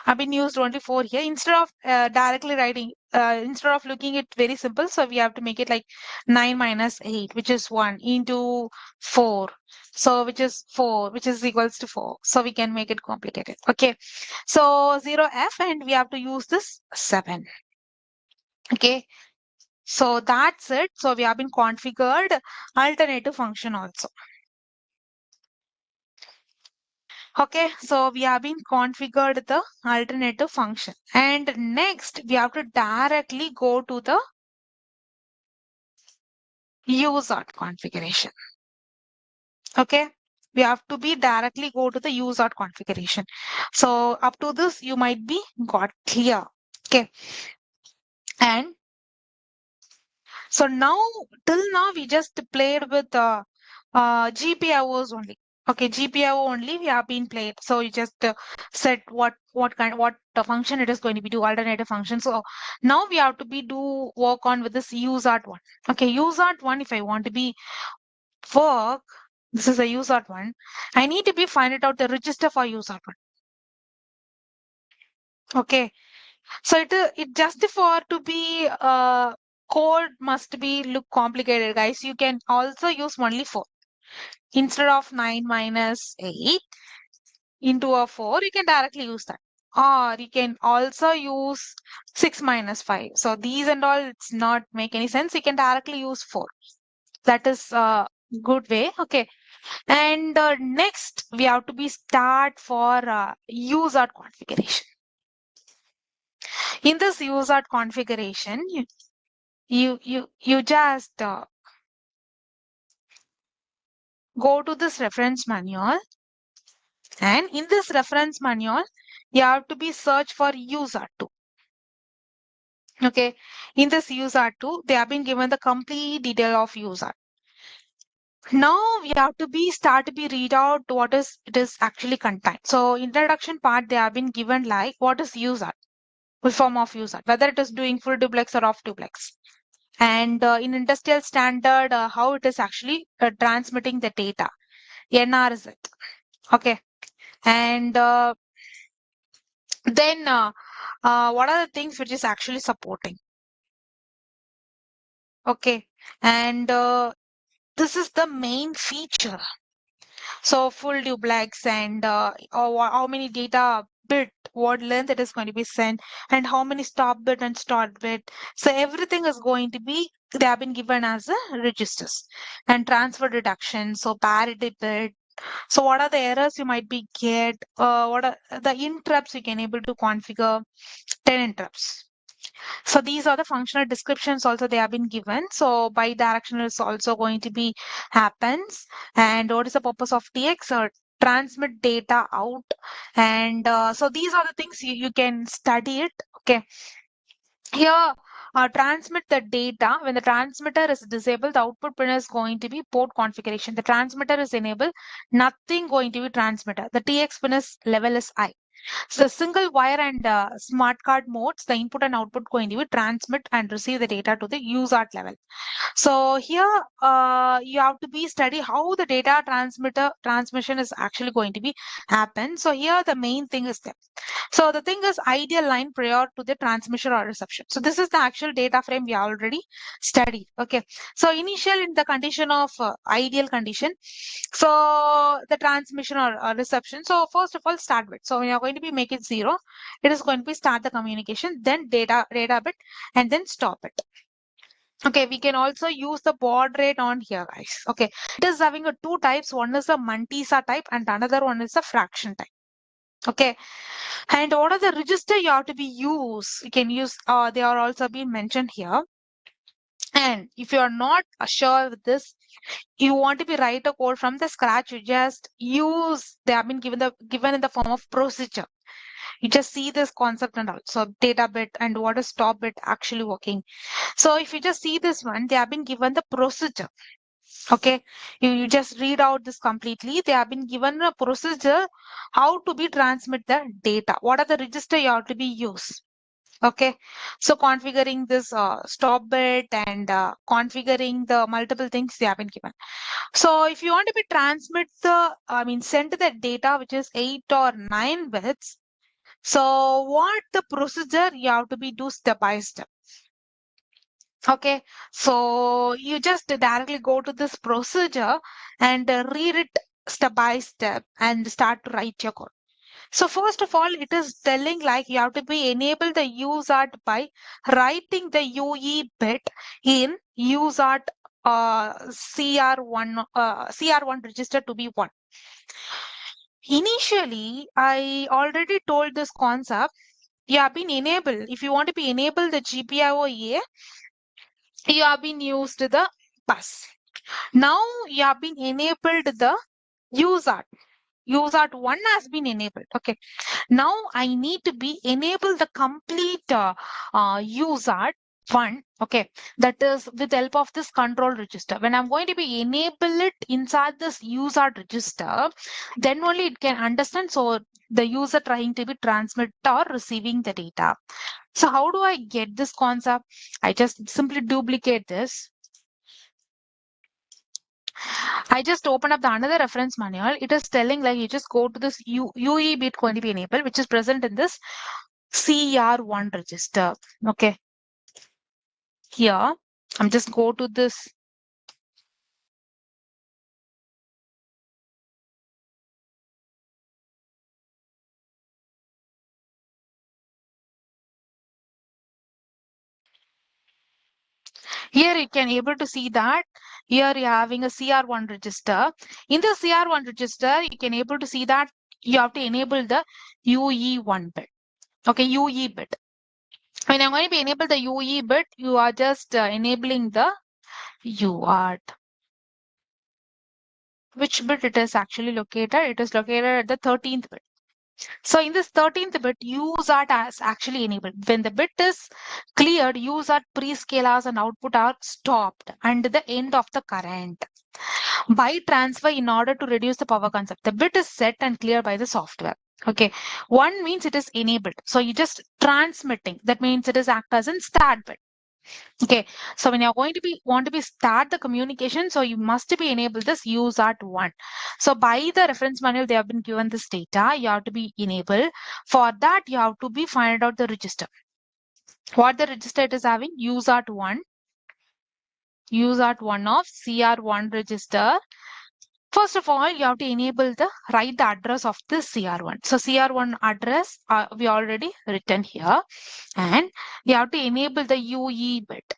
I've been used only 4 here. Instead of directly writing, instead of looking it very simple, so we have to make it like 9 minus 8, which is 1 into 4. So which is 4, which is equals to 4. So we can make it complicated. Okay. So 0f and we have to use this 7. Okay. So that's it. So we have been configured alternative function also. Okay, so we have been configured the alternative function. And next, we have to directly go to the UART configuration. Okay, we have to be directly go to the UART configuration. So up to this, you might be got clear. Okay, and so now, till now, we just played with GPIOs only. Okay, GPIO only we have been played. So you just set what the function it is going to be do alternative function. So now we have to be do work on with this UART one. Okay, UART one. If I want to be work, this is a UART one. I need to be find it out the register for UART one. Okay, so it just for to be code must be look complicated, guys. You can also use only 4 instead of 9 minus 8 into a 4. You can directly use that, or you can also use 6 minus 5. So these and all it's not make any sense. You can directly use 4. That is a good way. Okay, and next we have to be start for UART configuration. In this UART configuration, you just go to this reference manual, and in this reference manual you have to be search for UART2. Okay, in this UART2 they have been given the complete detail of UART. Now we have to be start to be read out what is it is actually contained. So introduction part they have been given like what is UART, full form of UART, whether it is doing full duplex or off duplex, and in industrial standard how it is actually transmitting the data, NRZ. Okay, and then what are the things which is actually supporting? Okay, and this is the main feature. So full duplex and how many data bit, what length it is going to be sent, and how many stop bit and start bit. So everything is going to be they have been given as a registers and transfer deduction. So parity bit. So what are the errors you might be get? What are the interrupts you can able to configure? 10 interrupts. So these are the functional descriptions also they have been given. So bidirectional is also going to be happens. And what is the purpose of TX? Or transmit data out. And so these are the things you can study it. Okay. Here, transmit the data. When the transmitter is disabled, the output pin is going to be port configuration. The transmitter is enabled, nothing going to be transmitter. The TX pin is level is I. So single wire and smart card modes, the input and output going to be transmit and receive the data to the UART level. So here you have to be study how the data transmission is actually going to be happen. So here the main thing is there. So the thing is ideal line prior to the transmission or reception. So this is the actual data frame we already studied. Okay. So initial in the condition of ideal condition. So the transmission or reception. So first of all start bit. So when you're going to be make it 0, it is going to be start the communication, then data bit, and then stop it. Okay, we can also use the baud rate on here, guys. Okay, it is having a two types. One is a Mantisa type and another one is a fraction type. Okay, and what are the register you have to be used? You can use, they are also being mentioned here. And if you are not sure with this, you want to be write a code from the scratch, you just use, they have been given in the form of procedure. You just see this concept and also data bit and what is stop bit actually working. So if you just see this one, they have been given the procedure. Okay, you just read out this completely. They have been given a procedure how to be transmit the data. What are the register you have to be used? Okay, so configuring this stop bit and configuring the multiple things they have been given. So if you want to be transmit the, I mean, send the data which is 8 or 9 bits. So what the procedure you have to be do step by step. Okay, so you just directly go to this procedure and read it step by step and start to write your code. So first of all, it is telling like you have to be enable the UART by writing the UE bit in UART CR1 register to be 1. Initially, I already told this concept. You have been enabled. If you want to be enable the GPIO, you have been used the bus. Now you have been enabled the UART. UART 1 has been enabled. Okay. Now I need to be enable the complete UART 1. Okay. That is with the help of this control register. When I'm going to be enable it inside this UART register, then only it can understand. So the user trying to be transmit or receiving the data. So how do I get this concept? I just simply duplicate this. I just open up the another reference manual. It is telling like you just go to this UE bit going to be enabled, which is present in this CR1 register. Okay. Here, I'm just go to this. Here you can able to see that here you're having a CR1 register. In the CR1 register, you can able to see that you have to enable the UE1 bit. Okay, UE bit. When I'm going to be enable the UE bit, you are just enabling the UART. Which bit it is actually located? It is located at the 13th bit. So in this 13th bit, UART is actually enabled. When the bit is cleared, UART prescalars and output are stopped and the end of the current. By transfer in order to reduce the power consumption. The bit is set and cleared by the software. Okay. One means it is enabled. So you just transmitting. That means it is act as in start bit. Okay, so when you're going to be want to be start the communication, so you must be enable this UART 1. So by the reference manual, they have been given this data, you have to be enabled. For that, you have to be find out the register. What the register it is having? UART 1. UART 1 of CR1 register. First of all, you have to enable the write the address of this CR1. So CR1 address we already written here, and you have to enable the UE bit.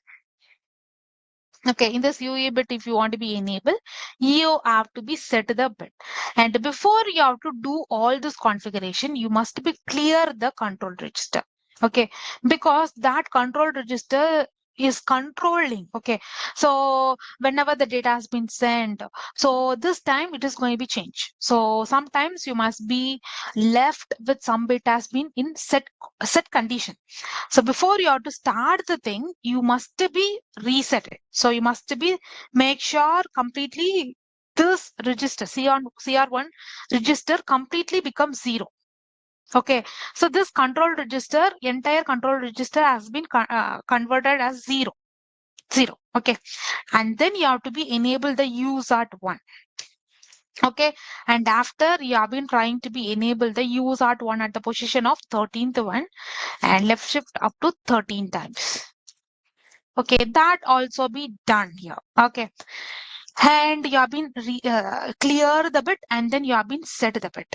Okay, in this UE bit, if you want to be enabled, you have to be set the bit. And before you have to do all this configuration, you must be clear the control register. Okay, because that control register is controlling. Okay, so whenever the data has been sent, so this time it is going to be changed. So sometimes you must be left with some bit has been in set condition. So before you have to start the thing, you must be reset it. So you must be make sure completely this register CR1 register completely becomes 0. Okay, so this control register, entire control register has been converted as 0. 0. Okay, and then you have to be enable the UART 1. Okay, and after you have been trying to be enable the UART 1 at the position of 13th one and left shift up to 13 times. Okay, that also be done here. Okay, and you have been clear the bit and then you have been set the bit.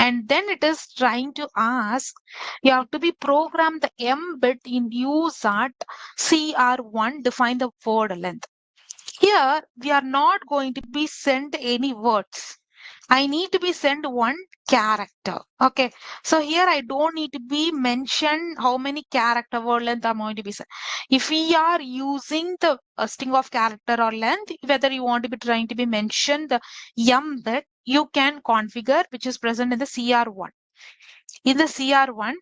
And then it is trying to ask, you have to be program the M bit in UART CR1, define the word length. Here, we are not going to be sent any words. I need to be send one character. Okay. So here I don't need to be mention how many character word length I'm going to be sent. If we are using the string of character or length, whether you want to be trying to be mentioned the m bit, you can configure which is present in the CR1. In the CR1,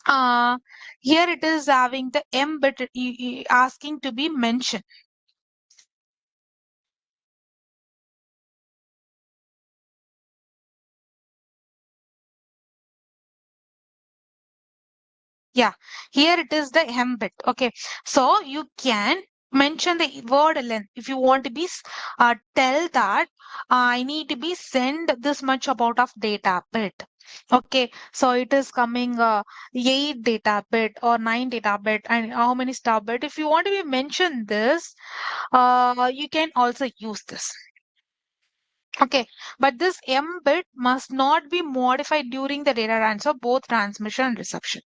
uh, here it is having the m bit asking to be mentioned. Yeah, here it is the hem bit. Okay, so you can mention the word length if you want to be tell that I need to be send this much amount of data bit. Okay, so it is coming 8 data bit or 9 data bit and how many stop bit. If you want to be mention this, you can also use this. Okay, but this m bit must not be modified during the data transfer, both transmission and reception.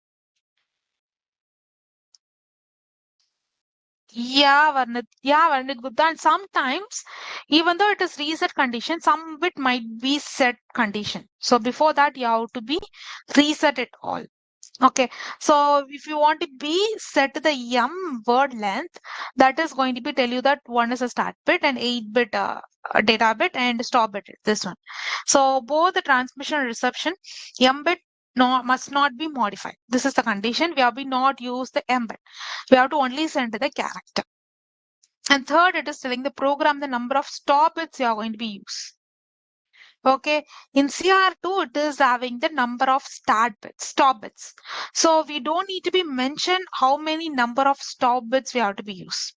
Yeah, Varnit Gupta. And sometimes, even though it is reset condition, some bit might be set condition. So before that, you have to be reset it all. Okay, so if you want to be set the word length, that is going to be tell you that one is a start bit and 8 bit data bit and stop bit, this one. So both the transmission and reception, bit no, must not be modified. This is the condition. We have been not use the bit. We have to only send the character. And third, it is telling the program the number of stop bits you are going to be used. Okay, in CR2, it is having the number of stop bits. So we don't need to be mentioned how many number of stop bits we have to be used.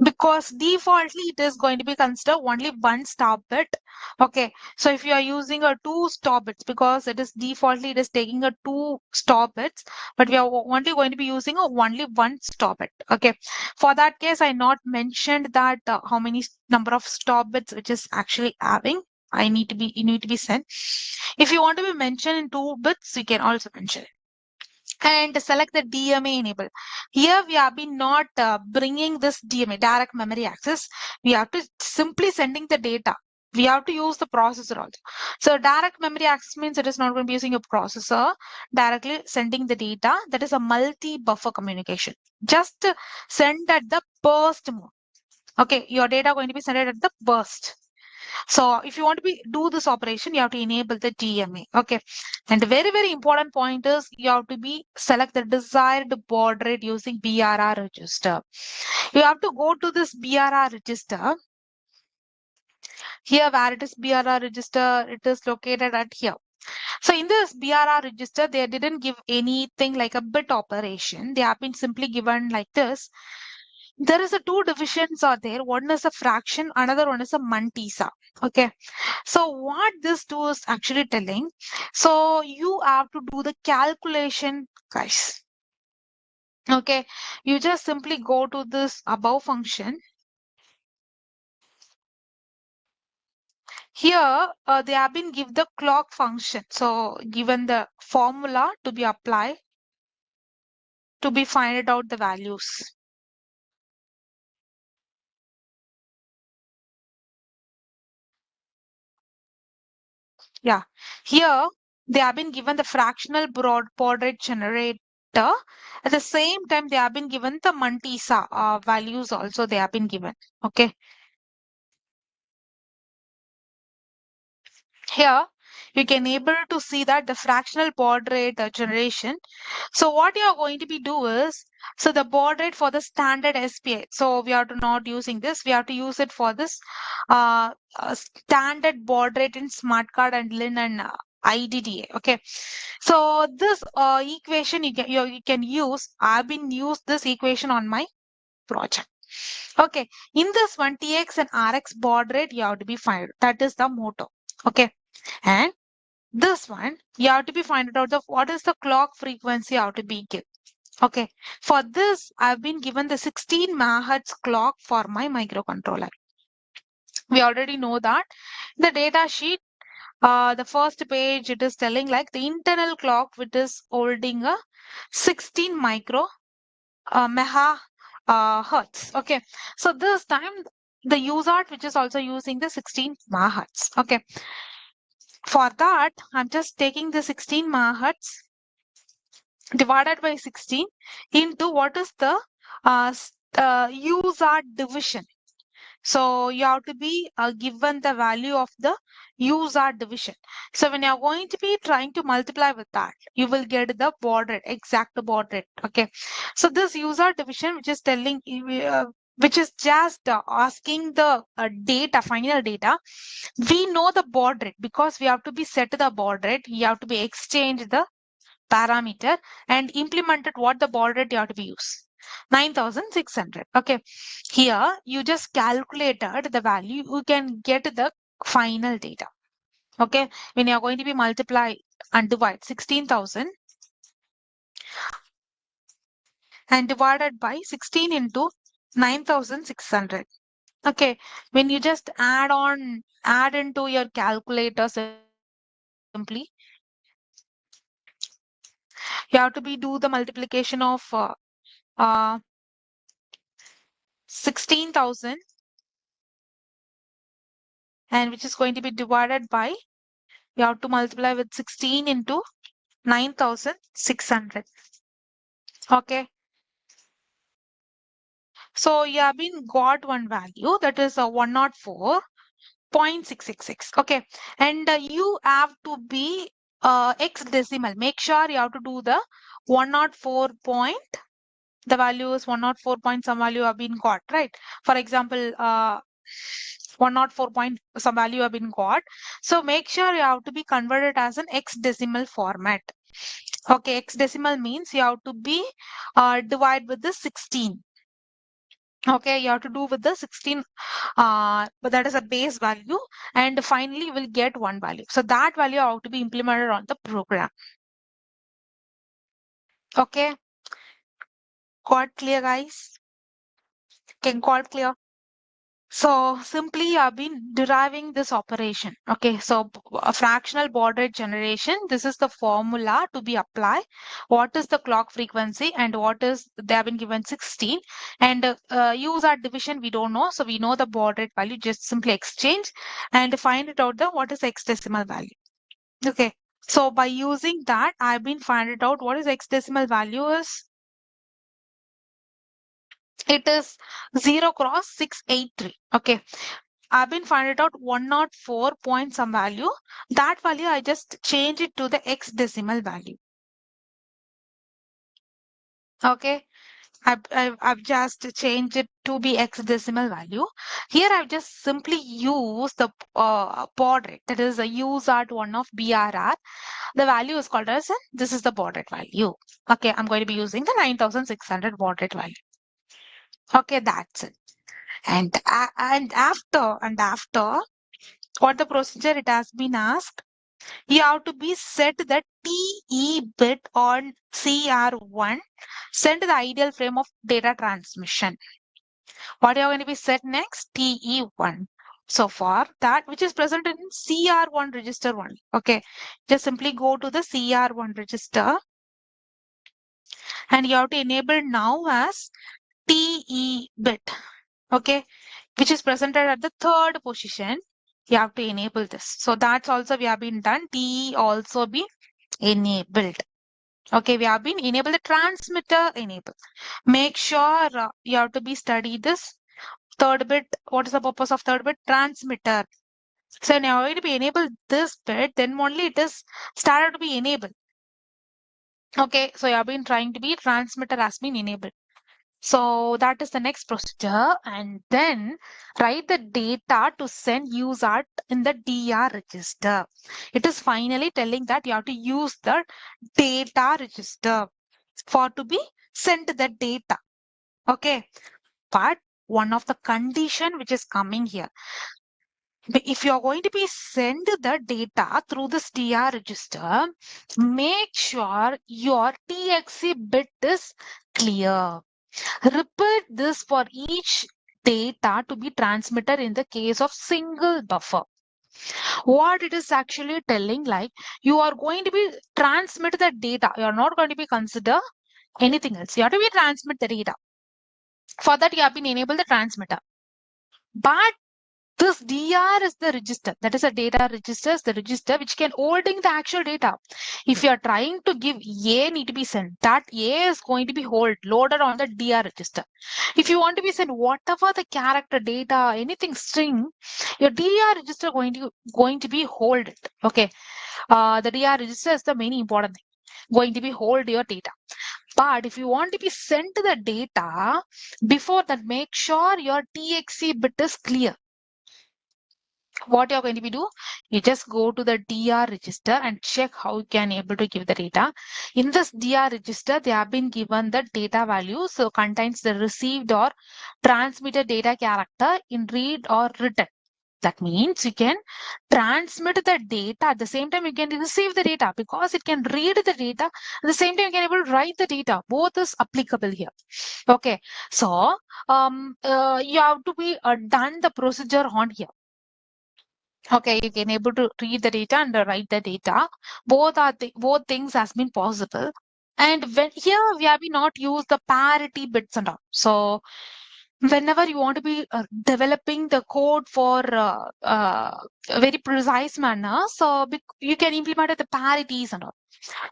Because defaultly, it is going to be consider only one stop bit. Okay, so if you are using a two stop bits, because it is defaultly, it is taking a two stop bits, but we are only going to be using a only one stop bit. Okay, for that case, I not mentioned that how many number of stop bits which is actually having. You need to be sent. If you want to be mentioned in 2 bits, you can also mention it. And select the DMA enable. Here we have been not bringing this DMA, direct memory access. We have to simply sending the data. We have to use the processor also. So direct memory access means it is not going to be using a processor, directly sending the data. That is a multi-buffer communication. Just send at the burst mode. Okay, your data going to be sent at the burst. So if you want to be do this operation, you have to enable the DMA. Okay. And the very, very important point is you have to be select the desired baud rate using BRR register. You have to go to this BRR register. Here where it is BRR register, it is located at here. So in this BRR register, they didn't give anything like a bit operation. They have been simply given like this. There is a two divisions are there. One is a fraction, another one is a mantissa. Okay. So what this two is actually telling, so you have to do the calculation, guys. Okay, you just simply go to this above function. Here, they have been give the clock function. So given the formula to be applied to be find out the values. Yeah, here they have been given the fractional baud rate generator. At the same time, they have been given the mantissa values also they have been given. Okay. Here, you can able to see that the fractional baud rate generation. So what you are going to be do is, so the baud rate for the standard SPI. So we are to not using this. We have to use it for this standard baud rate in smart card and LIN and IDDA. Okay. So this equation you can use. I've been used this equation on my project. Okay. In this one, TX and RX baud rate you have to be find. That is the motto. Okay. And this one, you have to be finding out the what is the clock frequency you have to be given. Okay. For this, I've been given the 16 megahertz clock for my microcontroller. We already know that the data sheet, the first page, it is telling like the internal clock which is holding a 16 micro mega hertz. Okay. So this time the UART, which is also using the 16 megahertz. Okay. For that, I'm just taking the 16 megahertz divided by 16 into what is the UART division. So you have to be given the value of the UART division. So when you're going to be trying to multiply with that, you will get the baud rate, exact baud rate. Okay. So this UART division, which is telling, which is just asking the data, final data, we know the baud rate because we have to be set the baud rate. You have to be exchange the parameter and implemented what the baud rate you have to be used. 9600. Okay. Here you just calculated the value. You can get the final data. Okay. When you are going to be multiply and divide 16,000 and divided by 16 into 9600. Okay. When you just add into your calculator simply, you have to be do the multiplication of uh, 16,000 and which is going to be divided by, you have to multiply with 16 into 9600. Okay. So you have been got one value that is a 104.666. Okay. And you have to be x decimal. Make sure you have to do the 104 point. The value is 104 point some value have been got, right? For example, 104 point some value have been got. So make sure you have to be converted as an x decimal format. Okay, x decimal means you have to be divide with the 16. Okay, you have to do with the 16, but that is a base value, and finally you will get one value. So that value have to be implemented on the program. Okay, got clear, guys? Can got clear? So simply I've been deriving this operation. Okay, so a fractional baud rate generation. This is the formula to be applied. What is the clock frequency and what is they have been given 16 and UART division we don't know. So we know the baud rate value. Just simply exchange and find it out the what is x decimal value. Okay. So by using that, I've been finding out what is x decimal value is. It is 0 cross 683. Okay. I've been finding out 104 point some value. That value I just change it to the x decimal value. Okay. I've just changed it to be x decimal value. Here I've just simply used the baud rate. That is a UART one of BRR. The value is called as, this is the baud rate value. Okay. I'm going to be using the 9600 baud rate value. Okay. That's it. And after what the procedure it has been asked, you have to be set the TE bit on CR1, send the ideal frame of data transmission. What are you going to be set next? TE1. So for that, which is present in CR1 register 1. Okay, just simply go to the CR1 register and you have to enable now as TE bit. Okay, which is presented at the third position. You have to enable this. So that's also we have been done. TE also be enabled. Okay, we have been enable the transmitter enable. Make sure you have to be study this third bit. What is the purpose of third bit? Transmitter. So now it to be enable this bit, then only it is started to be enabled. Okay, so you have been trying to be transmitter has been enabled. So that is the next procedure, and then write the data to send UART in the DR register. It is finally telling that you have to use the data register for to be sent the data. Okay, but one of the condition which is coming here, if you are going to be send the data through this DR register, make sure your TXC bit is clear. Repeat this for each data to be transmitted in the case of single buffer. What it is actually telling, like you are going to be transmit the data. You are not going to be consider anything else. You have to be transmit the data. For that, you have been enable the transmitter. But this DR is the register. That is a data register, is the register which can holding the actual data. If you are trying to give A need to be sent, that A is going to be loaded on the DR register. If you want to be sent whatever the character data, anything string, your DR register going to be hold it. Okay. The DR register is the main important thing. Going to be hold your data. But if you want to be sent the data, before that, make sure your TXC bit is clear. What you're going to be do, you just go to the DR register and check how you can able to give the data. In this DR register, they have been given the data value, so contains the received or transmitted data character in read or written. That means you can transmit the data at the same time you can receive the data, because it can read the data at the same time you can able to write the data. Both is applicable here. Okay, so you have to be done the procedure on here. Okay, you can able to read the data and write the data. Both things has been possible. And when here we have been not used the parity bits and all. So whenever you want to be developing the code for a very precise manner, so you can implement the parities and all,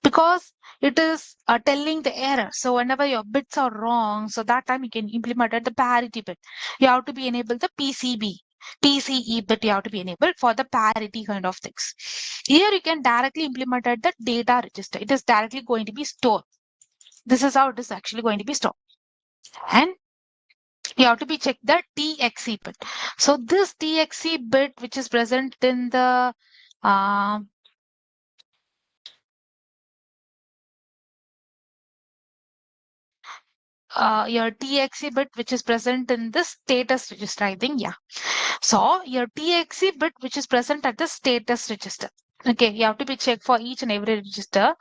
because it is telling the error. So whenever your bits are wrong, so that time you can implement the parity bit. You have to be enabled the PCE bit, you have to be enabled for the parity kind of things. Here you can directly implement the data register. It is directly going to be stored. This is how it is actually going to be stored. And you have to be check the TXE bit. So this TXE bit, which is present in the your TXE bit, which is present in the status register, I think, yeah. So your TXE bit, which is present at the status register. Okay, you have to be checked for each and every register.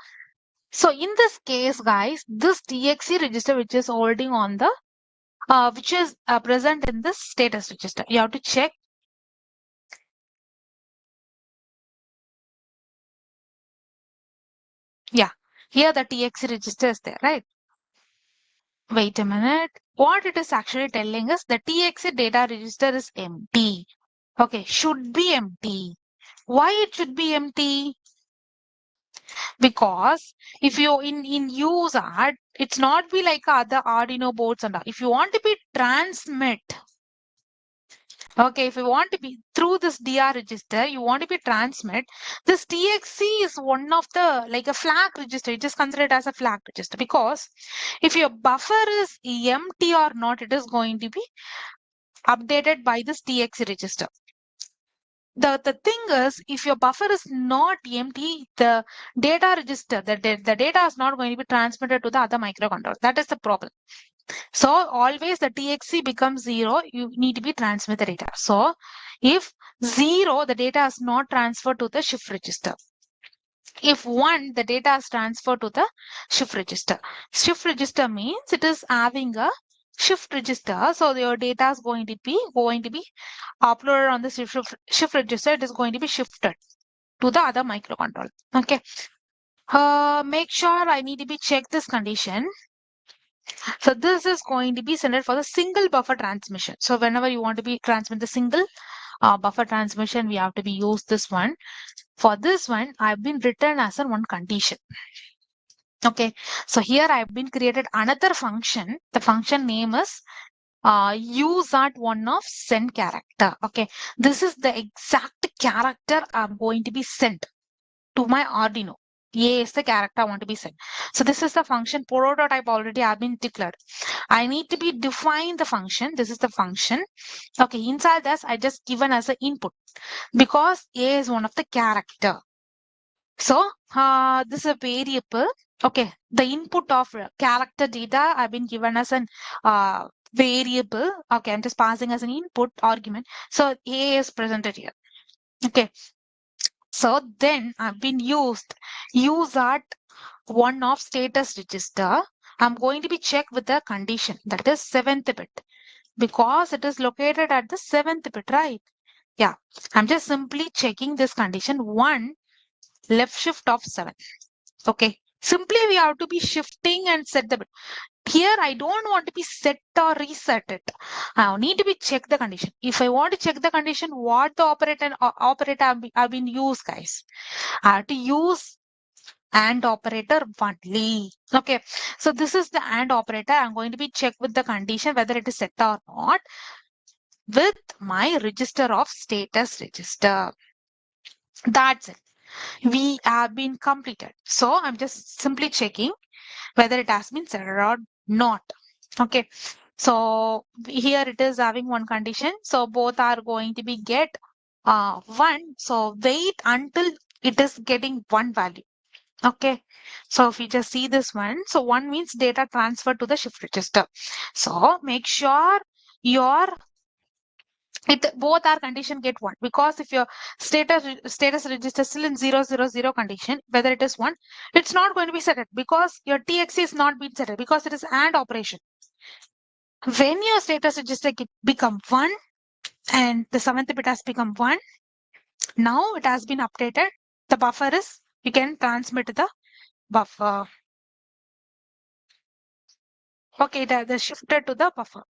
So in this case, guys, this TXE register, which is holding on the, which is present in the status register, you have to check. Yeah, here the TXE register is there, right? Wait a minute. What it is actually telling us, the TXE data register is empty. Okay, should be empty. Why it should be empty? Because if you in UART, it's not be like other Arduino boards and all. If you want to be transmit, okay, if you want to be through this DR register, you want to be transmit, this TXC is one of the like a flag register. It is considered as a flag register, because if your buffer is empty or not, it is going to be updated by this TXC register. The thing is, if your buffer is not empty, the data register, the data is not going to be transmitted to the other microcontroller. That is the problem. So always the TXC becomes 0, you need to be transmit the data. So if 0, the data is not transferred to the shift register. If 1, the data is transferred to the shift register. Shift register means it is having a shift register. So your data is going to be uploaded on the shift register. It is going to be shifted to the other microcontroller. Okay. Make sure I need to be check this condition. So this is going to be sent for the single buffer transmission. So whenever you want to be transmit the single buffer transmission, we have to be use this one. For this one, I've been written as a one condition. Okay. So here I've been created another function. The function name is UART one of send character. Okay. This is the exact character I'm going to be sent to my Arduino. A is the character I want to be sent. So this is the function prototype already have been declared. I need to be define the function. This is the function. Okay, inside this I just given as an input, because A is one of the character. So this is a variable. Okay, the input of character data I've been given as an variable. Okay, I'm just passing as an input argument. So A is presented here. Okay. So then I've been use at one of status register. I'm going to be checked with the condition, that is 7th bit, because it is located at the 7th bit, right? Yeah, I'm just simply checking this condition 1 left shift of 7. Okay. Simply we have to be shifting and set the bit. Here I don't want to be set or reset it. I need to be check the condition. If I want to check the condition, what the operator have been used, guys. I have to use AND operator only. Okay. So this is the AND operator. I'm going to be check with the condition whether it is set or not with my register of status register. That's it. We have been completed. So I'm just simply checking whether it has been set or not. Okay. So here it is having one condition. So both are going to be get one. So wait until it is getting one value. Okay. So if you just see this one, so one means data transfer to the shift register. So make sure your it both are condition get one, because if your status register still in 000 condition, whether it is one, it's not going to be set because your txt is not being set because it is AND operation. When your status register become one and the seventh bit has become one, now it has been updated. The buffer is, you can transmit the buffer. Okay, the shifted to the buffer.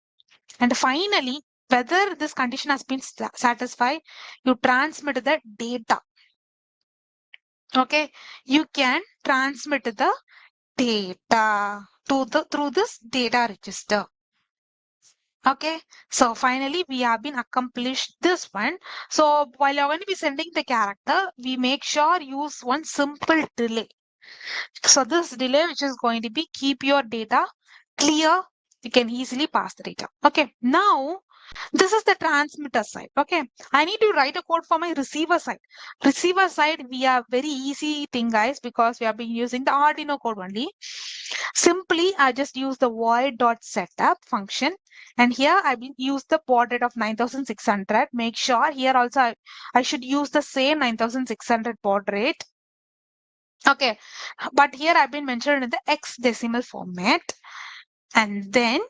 And finally, whether this condition has been satisfied, you transmit the data. Okay, you can transmit the data to the through this data register. Okay, so finally we have been accomplished this one. So while you're going to be sending the character, we make sure use one simple delay. So this delay, which is going to be keep your data clear, you can easily pass the data. Okay, now this is the transmitter side. Okay, I need to write a code for my receiver side. Receiver side, we have very easy thing, guys, because we have been using the Arduino code only. Simply, I just use the void.setup function, and here I've been use the baud rate of 9600. Make sure here also I should use the same 9600 baud rate. Okay, but here I've been mentioned in the X decimal format, and then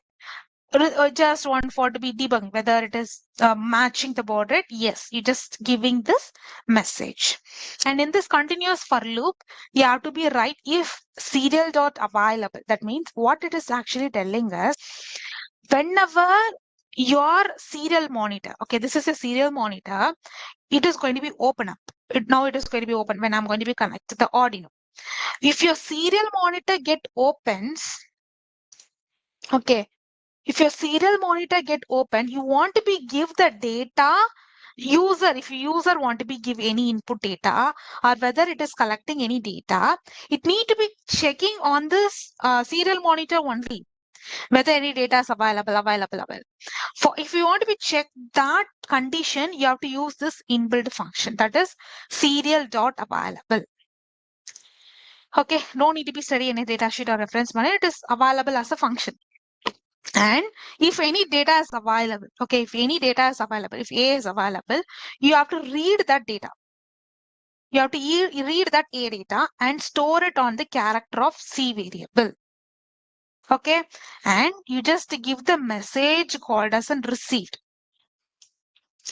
just want for to be debugging whether it is matching the baud rate. Yes, you just giving this message. And in this continuous for loop, you have to be right if serial dot available. That means what it is actually telling us, whenever your serial monitor, okay, this is a serial monitor, it is going to be open up. Now it is going to be open when I'm going to be connected to the Arduino. If your serial monitor get opens, okay, if your serial monitor get open, you want to be give the data user. If user want to be give any input data or whether it is collecting any data, it need to be checking on this serial monitor only whether any data is available. For if you want to be check that condition, you have to use this inbuilt function, that is serial dot available. Okay, no need to be study any data sheet or reference manual. It is available as a function. And if any data is available, okay, if any data is available, if A is available, you have to read that data. You have to read that A data and store it on the character of C variable. Okay, and you just give the message called as an received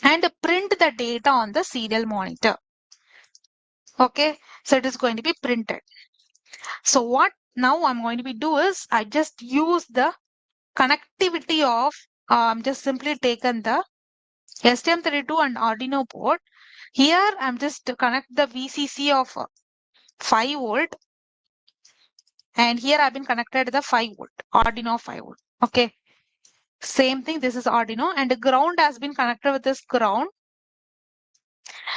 and print the data on the serial monitor. Okay, so it is going to be printed. So what now I'm going to be do is I just use the connectivity of just simply taken the STM32 and Arduino board. Here I'm just to connect the VCC of 5 volt, and here I've been connected the 5 volt Arduino 5 volt. Okay, same thing. This is Arduino, and the ground has been connected with this ground.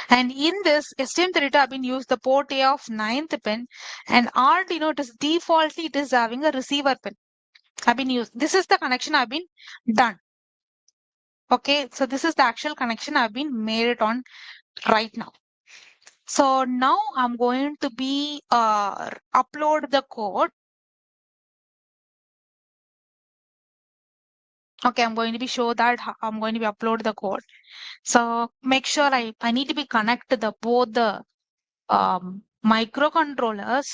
And in this STM32, I've been used the port A of 9th pin, and Arduino it is defaultly it is having a receiver pin. I've been used. This is the connection I've been done. Okay, so this is the actual connection I've been made it on right now. So now I'm going to be upload the code. Okay, I'm going to be show that I'm going to be upload the code. So make sure I need to be connect the both the microcontrollers.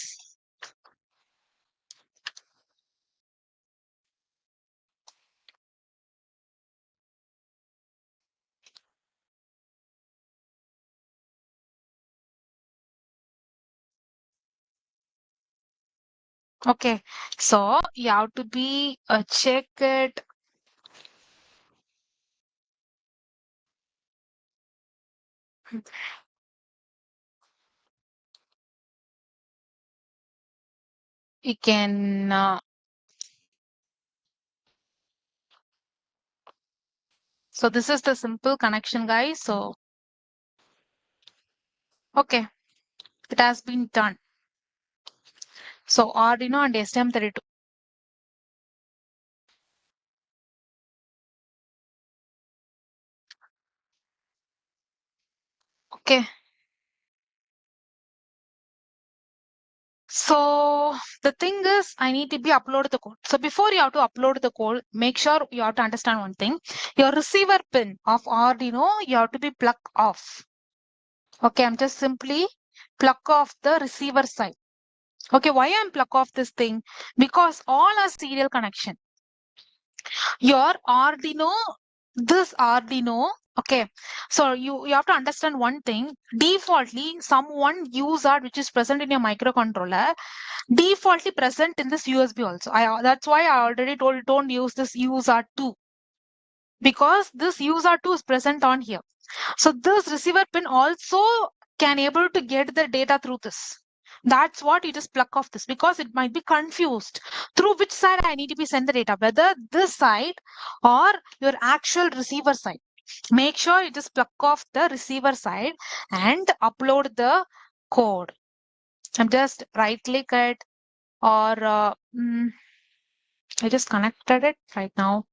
Okay, so you have to be check it. You can so this is the simple connection, guys. So okay, it has been done. So Arduino and STM32. Okay. So the thing is, I need to be upload the code. So before you have to upload the code, make sure you have to understand one thing. Your receiver pin of Arduino, you have to be plugged off. Okay, I'm just simply plug off the receiver side. Okay, why I'm plug off this thing? Because all are serial connection. Your Arduino, this Arduino, okay. So you have to understand one thing. Defaultly, someone UART which is present in your microcontroller defaultly present in this USB also. That's why I already told don't use this UART2 because this UART2 is present on here. So this receiver pin also can able to get the data through this. That's what you just plug off this because it might be confused through which side I need to be send the data, whether this side or your actual receiver side. Make sure you just plug off the receiver side and upload the code. I'm just right click it or I just connected it right now.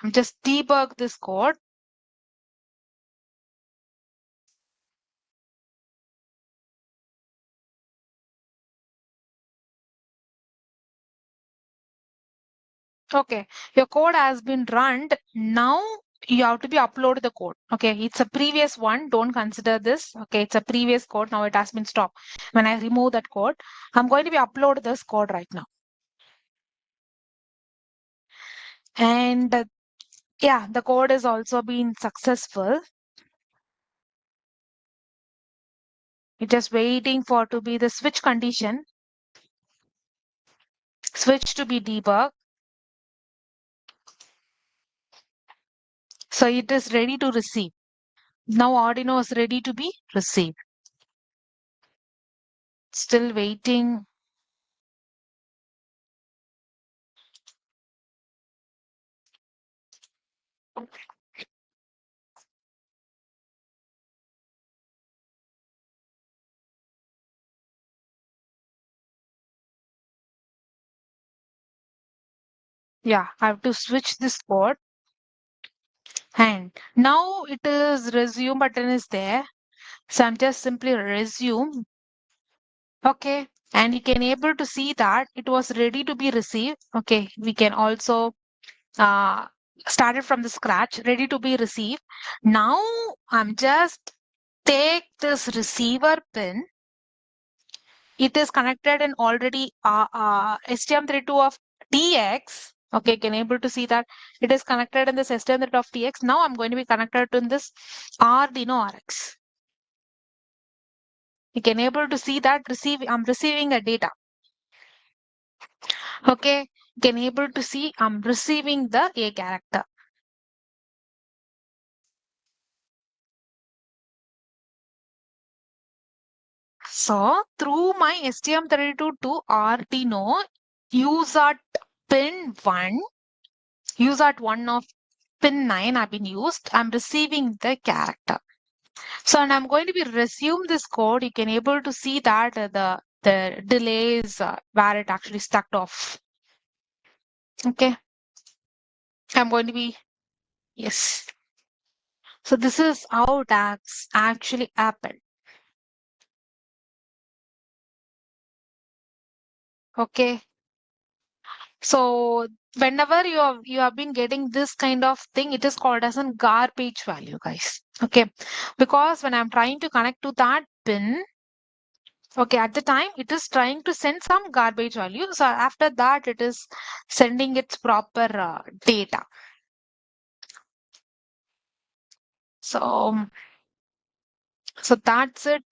I'm just debug this code. Okay, your code has been run. Now you have to be upload the code. Okay, it's a previous one. Don't consider this. Okay, it's a previous code. Now it has been stopped. When I remove that code, I'm going to be upload this code right now. And yeah, the code is also been successful. It's just waiting for to be the switch condition. Switch to be debug. So it is ready to receive. Now Arduino is ready to be received. Still waiting. Yeah, I have to switch this code. And now it is resume button is there. So I'm just simply resume. Okay. And you can able to see that it was ready to be received. Okay. We can also uh, started from the scratch, ready to be received. Now I'm just take this receiver pin. It is connected in already STM32 of TX. Okay, can able to see that it is connected in this STM32 of TX. Now I'm going to be connected to this Arduino RX. You can able to see that I'm receiving a data. Okay, you can able to see I'm receiving the A character. So through my STM32 to Arduino, UART pin 1, UART 1 of pin 9 have been used. I'm receiving the character. So and I'm going to be resume this code. You can able to see that the delays where it actually stuck off. Okay. I'm going to be yes. So this is how that's actually happened. Okay. So whenever you have been getting this kind of thing, it is called as a garbage value, guys. Okay. Because when I'm trying to connect to that pin, okay, at the time it is trying to send some garbage value. So after that, it is sending its proper data. So, so that's it.